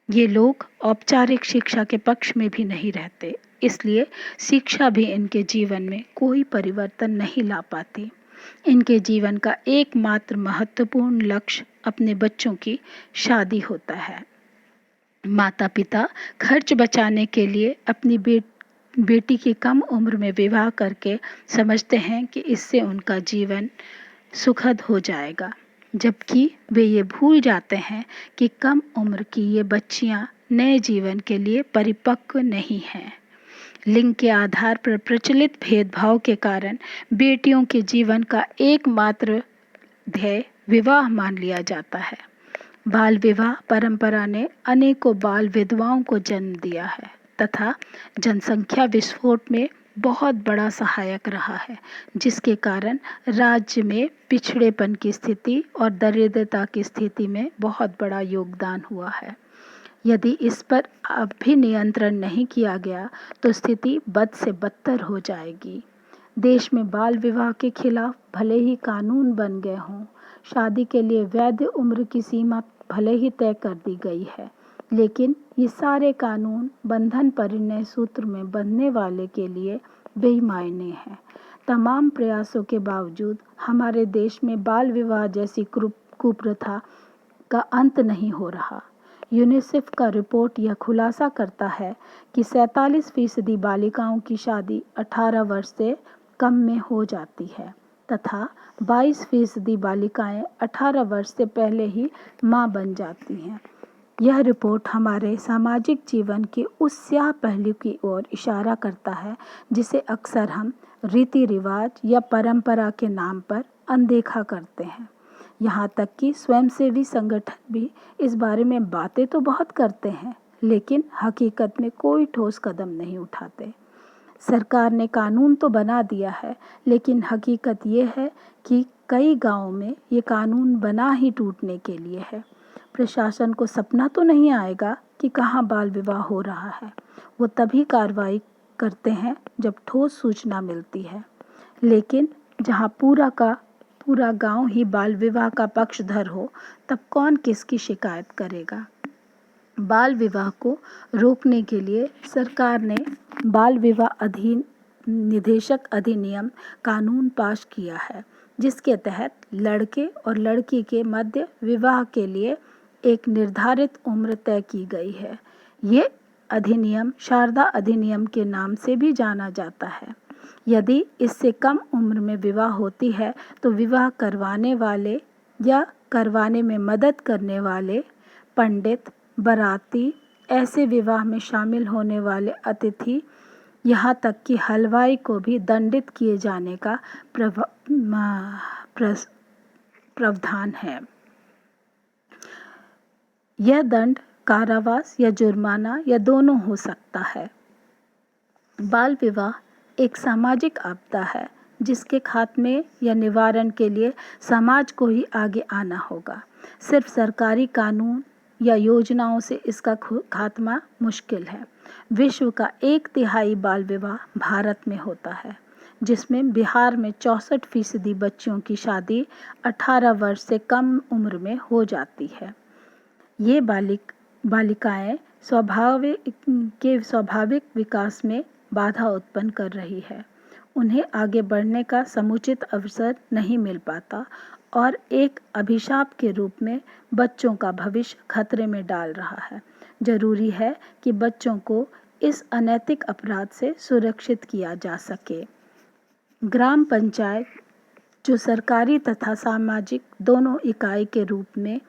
ये लोग औपचारिक शिक्षा के पक्ष में भी नहीं रहते, इसलिए शिक्षा भी इनके जीवन में कोई परिवर्तन नहीं ला पाती। इनके जीवन का एकमात्र महत्वपूर्ण लक्ष्य अपने बच्चों की शादी होता है। माता पिता खर्च बचाने के लिए अपनी बेटी की कम उम्र में विवाह करके समझते हैं कि इससे उनका जीवन सुखद हो जाएगा, जबकि वे ये भूल जाते हैं कि कम उम्र की ये बच्चियां नए जीवन के लिए परिपक्व नहीं हैं। लिंग के आधार पर प्रचलित भेदभाव के कारण बेटियों के जीवन का एकमात्र ध्येय विवाह मान लिया जाता है। बाल विवाह परंपरा ने अनेकों बाल विधवाओं को जन्म दिया है तथा जनसंख्या विस्फोट में बहुत बड़ा सहायक रहा है, जिसके कारण राज्य में पिछड़ेपन की स्थिति और दरिद्रता की स्थिति में बहुत बड़ा योगदान हुआ है। यदि इस पर अब भी नियंत्रण नहीं किया गया तो स्थिति बद से बदतर हो जाएगी। देश में बाल विवाह के खिलाफ भले ही कानून बन गए हों, शादी के लिए वैध उम्र की सीमा भले ही तय कर दी गई है, लेकिन ये सारे कानून बंधन परिणय सूत्र में बंधने वाले के लिए बेमायने हैं। तमाम प्रयासों के बावजूद हमारे देश में बाल विवाह जैसी कुप्रथा का अंत नहीं हो रहा। यूनिसेफ का रिपोर्ट यह खुलासा करता है कि 47% बालिकाओं की शादी 18 वर्ष से कम में हो जाती है तथा 22% बालिकाएं 18 वर्ष से पहले ही मां बन जाती हैं। यह रिपोर्ट हमारे सामाजिक जीवन के उस स्याह पहलू की ओर इशारा करता है जिसे अक्सर हम रीति रिवाज या परंपरा के नाम पर अनदेखा करते हैं। यहाँ तक कि स्वयंसेवी संगठन भी इस बारे में बातें तो बहुत करते हैं, लेकिन हकीकत में कोई ठोस कदम नहीं उठाते। सरकार ने कानून तो बना दिया है, लेकिन हकीकत ये है कि कई गांवों में ये कानून बना ही टूटने के लिए है। प्रशासन को सपना तो नहीं आएगा कि कहाँ बाल विवाह हो रहा है। वो तभी कार्रवाई करते हैं जब ठोस सूचना मिलती है, लेकिन जहाँ पूरा गांव ही बाल विवाह का पक्षधर हो, तब कौन किसकी शिकायत करेगा। बाल विवाह को रोकने के लिए सरकार ने बाल विवाह निषेध अधिनियम कानून पास किया है, जिसके तहत लड़के और लड़की के मध्य विवाह के लिए एक निर्धारित उम्र तय की गई है। ये अधिनियम शारदा अधिनियम के नाम से भी जाना जाता है। यदि इससे कम उम्र में विवाह होती है तो विवाह करवाने वाले या करवाने में मदद करने वाले पंडित, बाराती, ऐसे विवाह में शामिल होने वाले अतिथि, यहाँ तक कि हलवाई को भी दंडित किए जाने का प्रावधान है। यह दंड कारावास या जुर्माना या दोनों हो सकता है। बाल विवाह एक सामाजिक आपदा है जिसके खात्मे या निवारण के लिए समाज को ही आगे आना होगा। सिर्फ सरकारी कानून या योजनाओं से इसका खात्मा मुश्किल है। विश्व का 1/3 बाल विवाह भारत में होता है, जिसमें बिहार में 64% बच्चियों की शादी 18 वर्ष से कम उम्र में हो जाती है। ये बालिकाएं स्वाभाविक विकास में बाधा उत्पन्न कर रही है। उन्हें आगे बढ़ने का समुचित अवसर नहीं मिल पाता और एक अभिशाप के रूप में बच्चों का भविष्य खतरे में डाल रहा है। जरूरी है कि बच्चों को इस अनैतिक अपराध से सुरक्षित किया जा सके। ग्राम पंचायत, जो सरकारी तथा सामाजिक दोनों इकाई के रूप में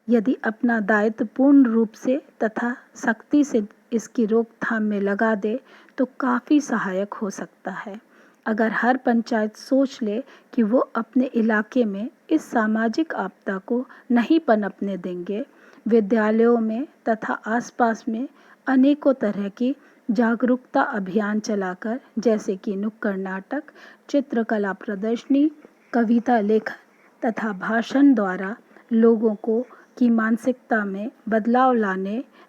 यदि अपना दायित्व पूर्ण रूप से तथा सख्ती से इसकी रोकथाम में लगा दे तो काफ़ी सहायक हो सकता है। अगर हर पंचायत सोच ले कि वो अपने इलाके में इस सामाजिक आपदा को नहीं पनपने देंगे, विद्यालयों में तथा आसपास में अनेकों तरह की जागरूकता अभियान चलाकर, जैसे कि नुक्कड़ नाटक, चित्रकला प्रदर्शनी, कविता लेखन तथा भाषण द्वारा लोगों की मानसिकता में बदलाव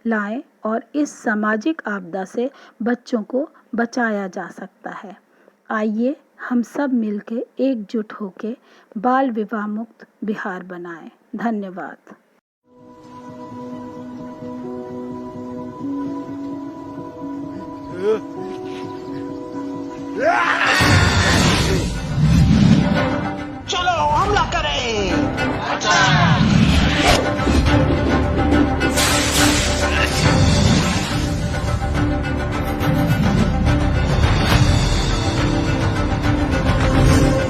लाएं और इस सामाजिक आपदा से बच्चों को बचाया जा सकता है। आइए हम सब मिलकर एकजुट होकर बाल विवाह मुक्त बिहार बनाएं। धन्यवाद। चलो हमला करें।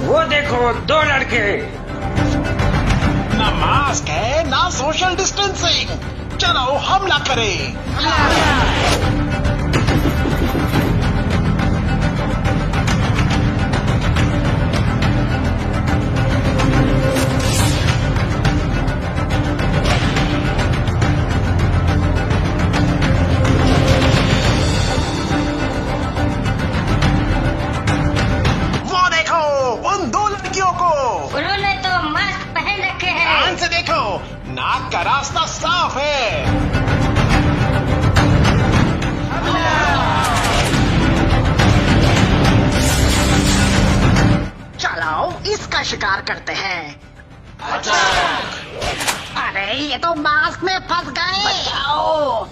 वो देखो, 2 लड़के। ना मास्क है ना सोशल डिस्टेंसिंग। चलो हमला करें। नाक का रास्ता साफ है। चलो इसका शिकार करते हैं। अरे ये तो मास्क में फंस गए। बचाओ।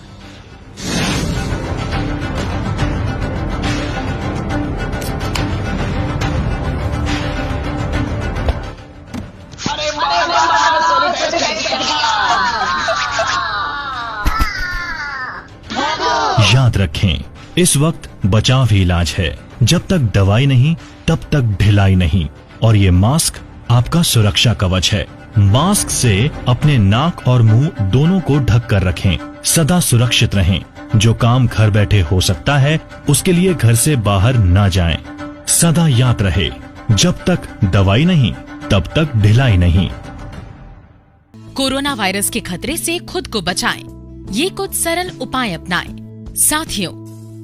याद रखें, इस वक्त बचाव ही इलाज है। जब तक दवाई नहीं तब तक ढिलाई नहीं। और ये मास्क आपका सुरक्षा कवच है। मास्क से अपने नाक और मुंह दोनों को ढक कर रखें। सदा सुरक्षित रहें। जो काम घर बैठे हो सकता है उसके लिए घर से बाहर ना जाएं। सदा याद रहे, जब तक दवाई नहीं तब तक ढिलाई नहीं। कोरोना वायरस के खतरे से खुद को बचाएं। ये कुछ सरल उपाय अपनाएं। साथियों,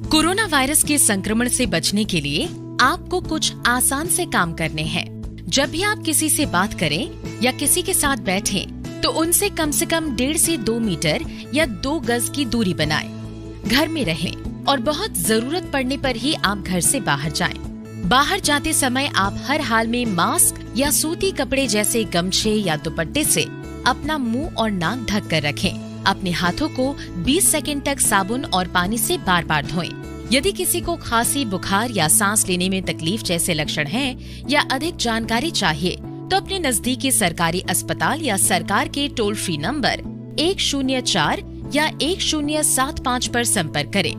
कोरोना वायरस के संक्रमण से बचने के लिए आपको कुछ आसान से काम करने हैं। जब भी आप किसी से बात करें या किसी के साथ बैठें, तो उनसे कम से कम 1.5 से 2 मीटर या 2 गज की दूरी बनाएं। घर में रहें और बहुत जरूरत पड़ने पर ही आप घर से बाहर जाएं। बाहर जाते समय आप हर हाल में मास्क या सूती कपड़े जैसे गमछे या दुपट्टे से अपना मुंह और नाक ढक कर रखें। अपने हाथों को 20 सेकंड तक साबुन और पानी से बार बार धोएं। यदि किसी को खांसी, बुखार या सांस लेने में तकलीफ जैसे लक्षण हैं या अधिक जानकारी चाहिए, तो अपने नजदीकी सरकारी अस्पताल या सरकार के टोल फ्री नंबर 104 या 1075 पर संपर्क करें।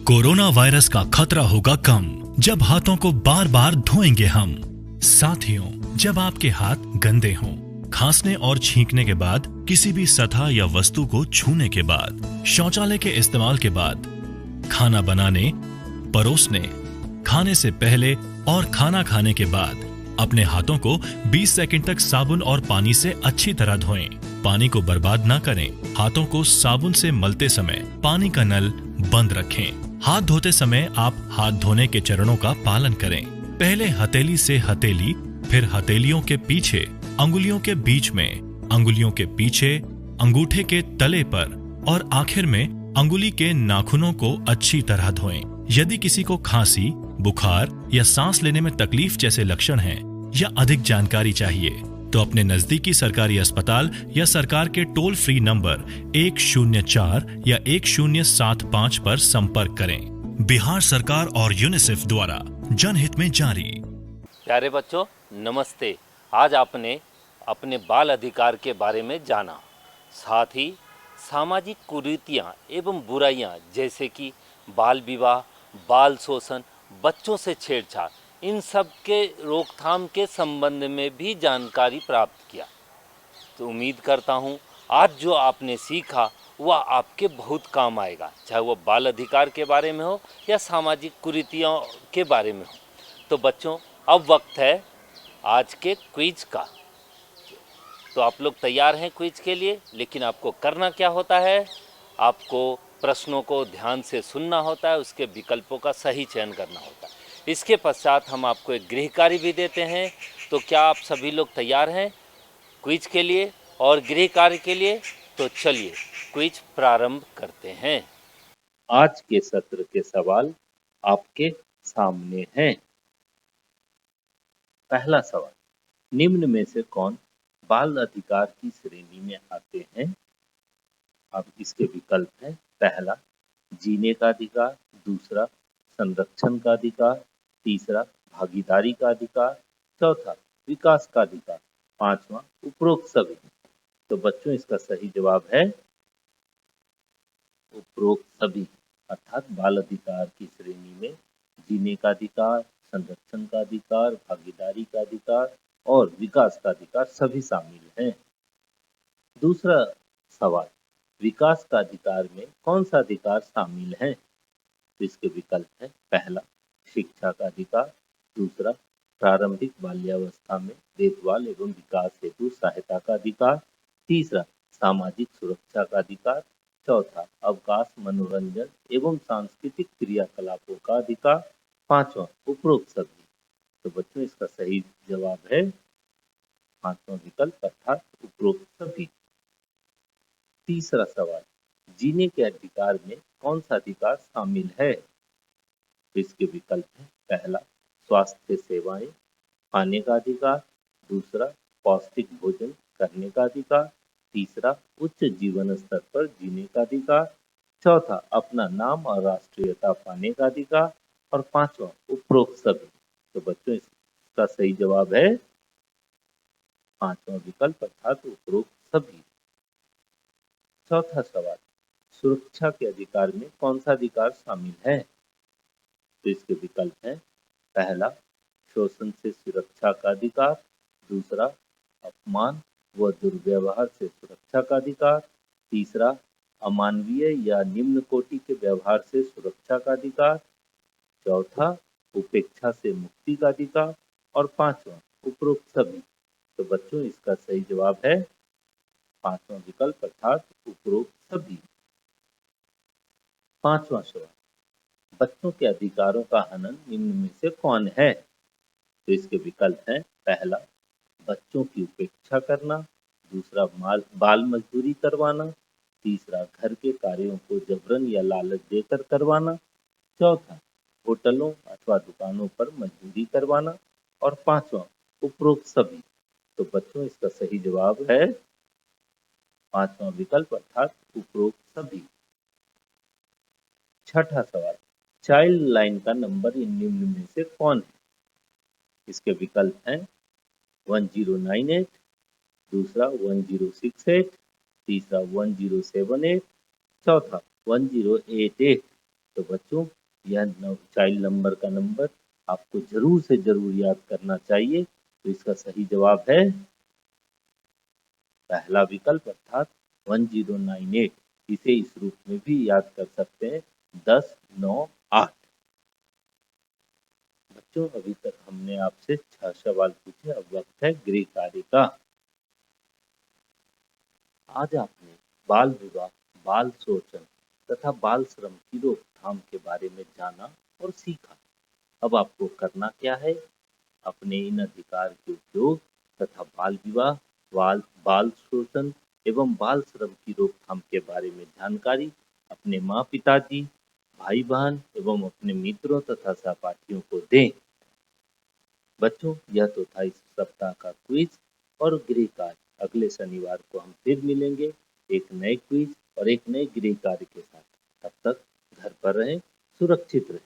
कोरोना वायरस का खतरा होगा कम जब हाथों को बार बार धोएंगे हम। साथियों, जब आपके हाथ गंदे हों, खांसने और छींकने के बाद, किसी भी सतह या वस्तु को छूने के बाद, शौचालय के इस्तेमाल के बाद, खाना बनाने, परोसने, खाने से पहले और खाना खाने के बाद अपने हाथों को 20 सेकंड तक साबुन और पानी से अच्छी तरह धोएं। पानी को बर्बाद ना करें। हाथों को साबुन से मलते समय पानी का नल बंद रखें। हाथ धोते समय आप हाथ धोने के चरणों का पालन करें। पहले हथेली से हथेली, फिर हथेलियों के पीछे, अंगुलियों के बीच में, अंगुलियों के पीछे, अंगूठे के तले पर और आखिर में अंगुली के नाखूनों को अच्छी तरह धोएं। यदि किसी को खांसी, बुखार या सांस लेने में तकलीफ जैसे लक्षण हैं या अधिक जानकारी चाहिए, तो अपने नजदीकी सरकारी अस्पताल या सरकार के टोल फ्री नंबर 104 या 1075 पर संपर्क करें। बिहार सरकार और यूनिसेफ द्वारा जनहित में जारी। प्यारे बच्चों, नमस्ते। आज आपने अपने बाल अधिकार के बारे में जाना। साथ ही सामाजिक कुरीतियां एवं बुराइयां जैसे कि बाल विवाह, बाल शोषण, बच्चों से छेड़छाड़, इन सब के रोकथाम के संबंध में भी जानकारी प्राप्त किया। तो उम्मीद करता हूं आज जो आपने सीखा वह आपके बहुत काम आएगा, चाहे वो बाल अधिकार के बारे में हो या सामाजिक कुरीतियों के बारे में हो। तो बच्चों, अब वक्त है आज के क्विज का। तो आप लोग तैयार हैं क्विज के लिए? लेकिन आपको करना क्या होता है? आपको प्रश्नों को ध्यान से सुनना होता है, उसके विकल्पों का सही चयन करना होता है। इसके पश्चात हम आपको एक गृह कार्य भी देते हैं। तो क्या आप सभी लोग तैयार हैं क्विज के लिए और गृह कार्य के लिए? तो चलिए क्विज प्रारंभ करते हैं। आज के सत्र के सवाल आपके सामने हैं। पहला सवाल, निम्न में से कौन बाल अधिकार की श्रेणी में आते हैं? अब इसके विकल्प हैं। पहला, जीने का अधिकार। दूसरा, संरक्षण का अधिकार। तीसरा, भागीदारी का अधिकार। चौथा, विकास का अधिकार। पांचवा, उपरोक्त सभी। तो बच्चों, इसका सही जवाब है उपरोक्त सभी, अर्थात बाल अधिकार की श्रेणी में जीने का अधिकार, संरक्षण का अधिकार, भागीदारी का अधिकार और विकास का अधिकार सभी शामिल हैं। दूसरा सवाल, विकास का अधिकार में कौन सा अधिकार शामिल है? तो इसके विकल्प है। पहला, शिक्षा का अधिकार। दूसरा, प्रारंभिक बाल्यावस्था में देखभाल एवं विकास हेतु सहायता का अधिकार। तीसरा, सामाजिक सुरक्षा का अधिकार। चौथा, अवकाश, मनोरंजन एवं सांस्कृतिक क्रियाकलापों का अधिकार। पांचवा, उपरोक्त सभी। तो बच्चों, इसका सही जवाब है पांचवा विकल्प, अर्थात उपरोक्त सभी। तीसरा सवाल, जीने के अधिकार में कौन सा अधिकार शामिल है? इसके विकल्प हैं, पहला स्वास्थ्य सेवाएं पाने का अधिकार, दूसरा पौष्टिक भोजन करने का अधिकार, तीसरा उच्च जीवन स्तर पर जीने का अधिकार, चौथा अपना नाम और राष्ट्रीयता पाने का अधिकार और पांचवा उपरोक्त सभी। तो बच्चों इसका सही जवाब है पांचवा विकल्प अर्थात उपरोक्त सभी। चौथा सवाल, सुरक्षा के अधिकार में कौन सा अधिकार शामिल है? तो इसके विकल्प हैं, पहला शोषण से सुरक्षा का अधिकार, दूसरा अपमान व दुर्व्यवहार से सुरक्षा का अधिकार, तीसरा अमानवीय या निम्न कोटि के व्यवहार से सुरक्षा का अधिकार, चौथा उपेक्षा से मुक्ति का अधिकार और पांचवा उपरोक्त सभी। तो बच्चों इसका सही जवाब है पांचवा विकल्प अर्थात उपरोक्त सभी। पांचवा सवाल, बच्चों के अधिकारों का हनन निम्न में से कौन है? तो इसके विकल्प हैं, पहला बच्चों की उपेक्षा करना, दूसरा बाल मजदूरी करवाना, तीसरा घर के कार्यों को जबरन या लालच देकर करवाना, चौथा होटलों अथवा दुकानों पर मजदूरी करवाना और पांचवा उपरोक्त सभी। तो बच्चों इसका सही जवाब है पांचवा विकल्प अर्थात उपरोक्त सभी। छठा सवाल, चाइल्ड लाइन का नंबर इन निम्न में से कौन है? इसके विकल्प हैं 1098, दूसरा 1068, तीसरा 1078, चौथा 1088। तो बच्चों यह चाइल्ड नंबर का नंबर आपको जरूर से जरूर याद करना चाहिए। तो इसका सही जवाब है पहला विकल्प अर्थात 1098। इसे इस रूप में भी याद कर सकते हैं 10, 9, 8। बच्चों अभी तक हमने आपसे 6 सवाल पूछे, अब वक्त है गृह कार्य का। आज आपने बाल विवाह, बाल शोषण तथा बाल श्रम की रोकथाम के बारे में जाना और सीखा। अब आपको करना क्या है? अपने इन अधिकार के उपयोग तथा बाल विवाह, बाल शोषण एवं बाल श्रम की रोकथाम के बारे में जानकारी अपने माँ पिताजी, भाई बहन एवं अपने मित्रों तथा सहपाठियों को दें। बच्चों यह तो था इस सप्ताह का क्विज और गृह कार्य। अगले शनिवार को हम फिर मिलेंगे एक नए क्विज और एक नए गृह कार्य के साथ। तब तक घर पर रहें, सुरक्षित रहें।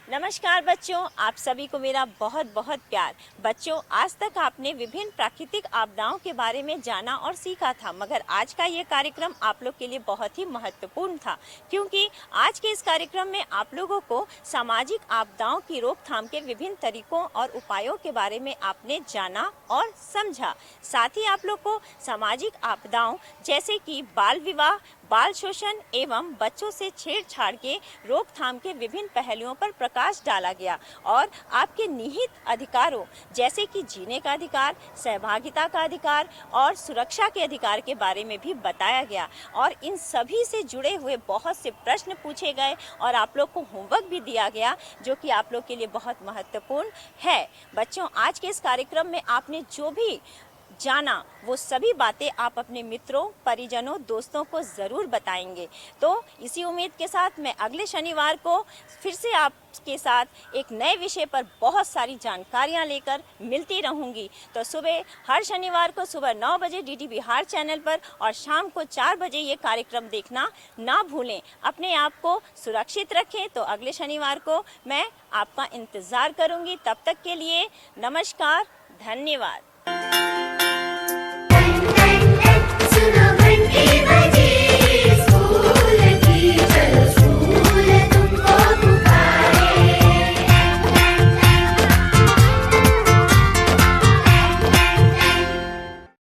नमस्कार बच्चों, आप सभी को मेरा बहुत बहुत प्यार। बच्चों आज तक आपने विभिन्न प्राकृतिक आपदाओं के बारे में जाना और सीखा था, मगर आज का ये कार्यक्रम आप लोग के लिए बहुत ही महत्वपूर्ण था, क्योंकि आज के इस कार्यक्रम में आप लोगों को सामाजिक आपदाओं की रोकथाम के विभिन्न तरीकों और उपायों के बारे में आपने जाना और समझा। साथ ही आप लोग को सामाजिक आपदाओं जैसे कि बाल विवाह, बाल शोषण एवं बच्चों से छेड़छाड़ के रोकथाम के विभिन्न पहलुओं पर प्रकाश डाला गया और आपके निहित अधिकारों जैसे कि जीने का अधिकार, सहभागिता का अधिकार और सुरक्षा के अधिकार के बारे में भी बताया गया। और इन सभी से जुड़े हुए बहुत से प्रश्न पूछे गए और आप लोग को होमवर्क भी दिया गया, जो कि आप लोग के लिए बहुत महत्वपूर्ण है। बच्चों आज के इस कार्यक्रम में आपने जो भी जाना वो सभी बातें आप अपने मित्रों, परिजनों, दोस्तों को ज़रूर बताएंगे। तो इसी उम्मीद के साथ मैं अगले शनिवार को फिर से आपके साथ एक नए विषय पर बहुत सारी जानकारियां लेकर मिलती रहूंगी। तो हर शनिवार को सुबह 9 बजे डीडी बिहार चैनल पर और शाम को 4 बजे ये कार्यक्रम देखना ना भूलें। अपने आप को सुरक्षित रखें। तो अगले शनिवार को मैं आपका इंतज़ार करूंगी। तब तक के लिए नमस्कार, धन्यवाद।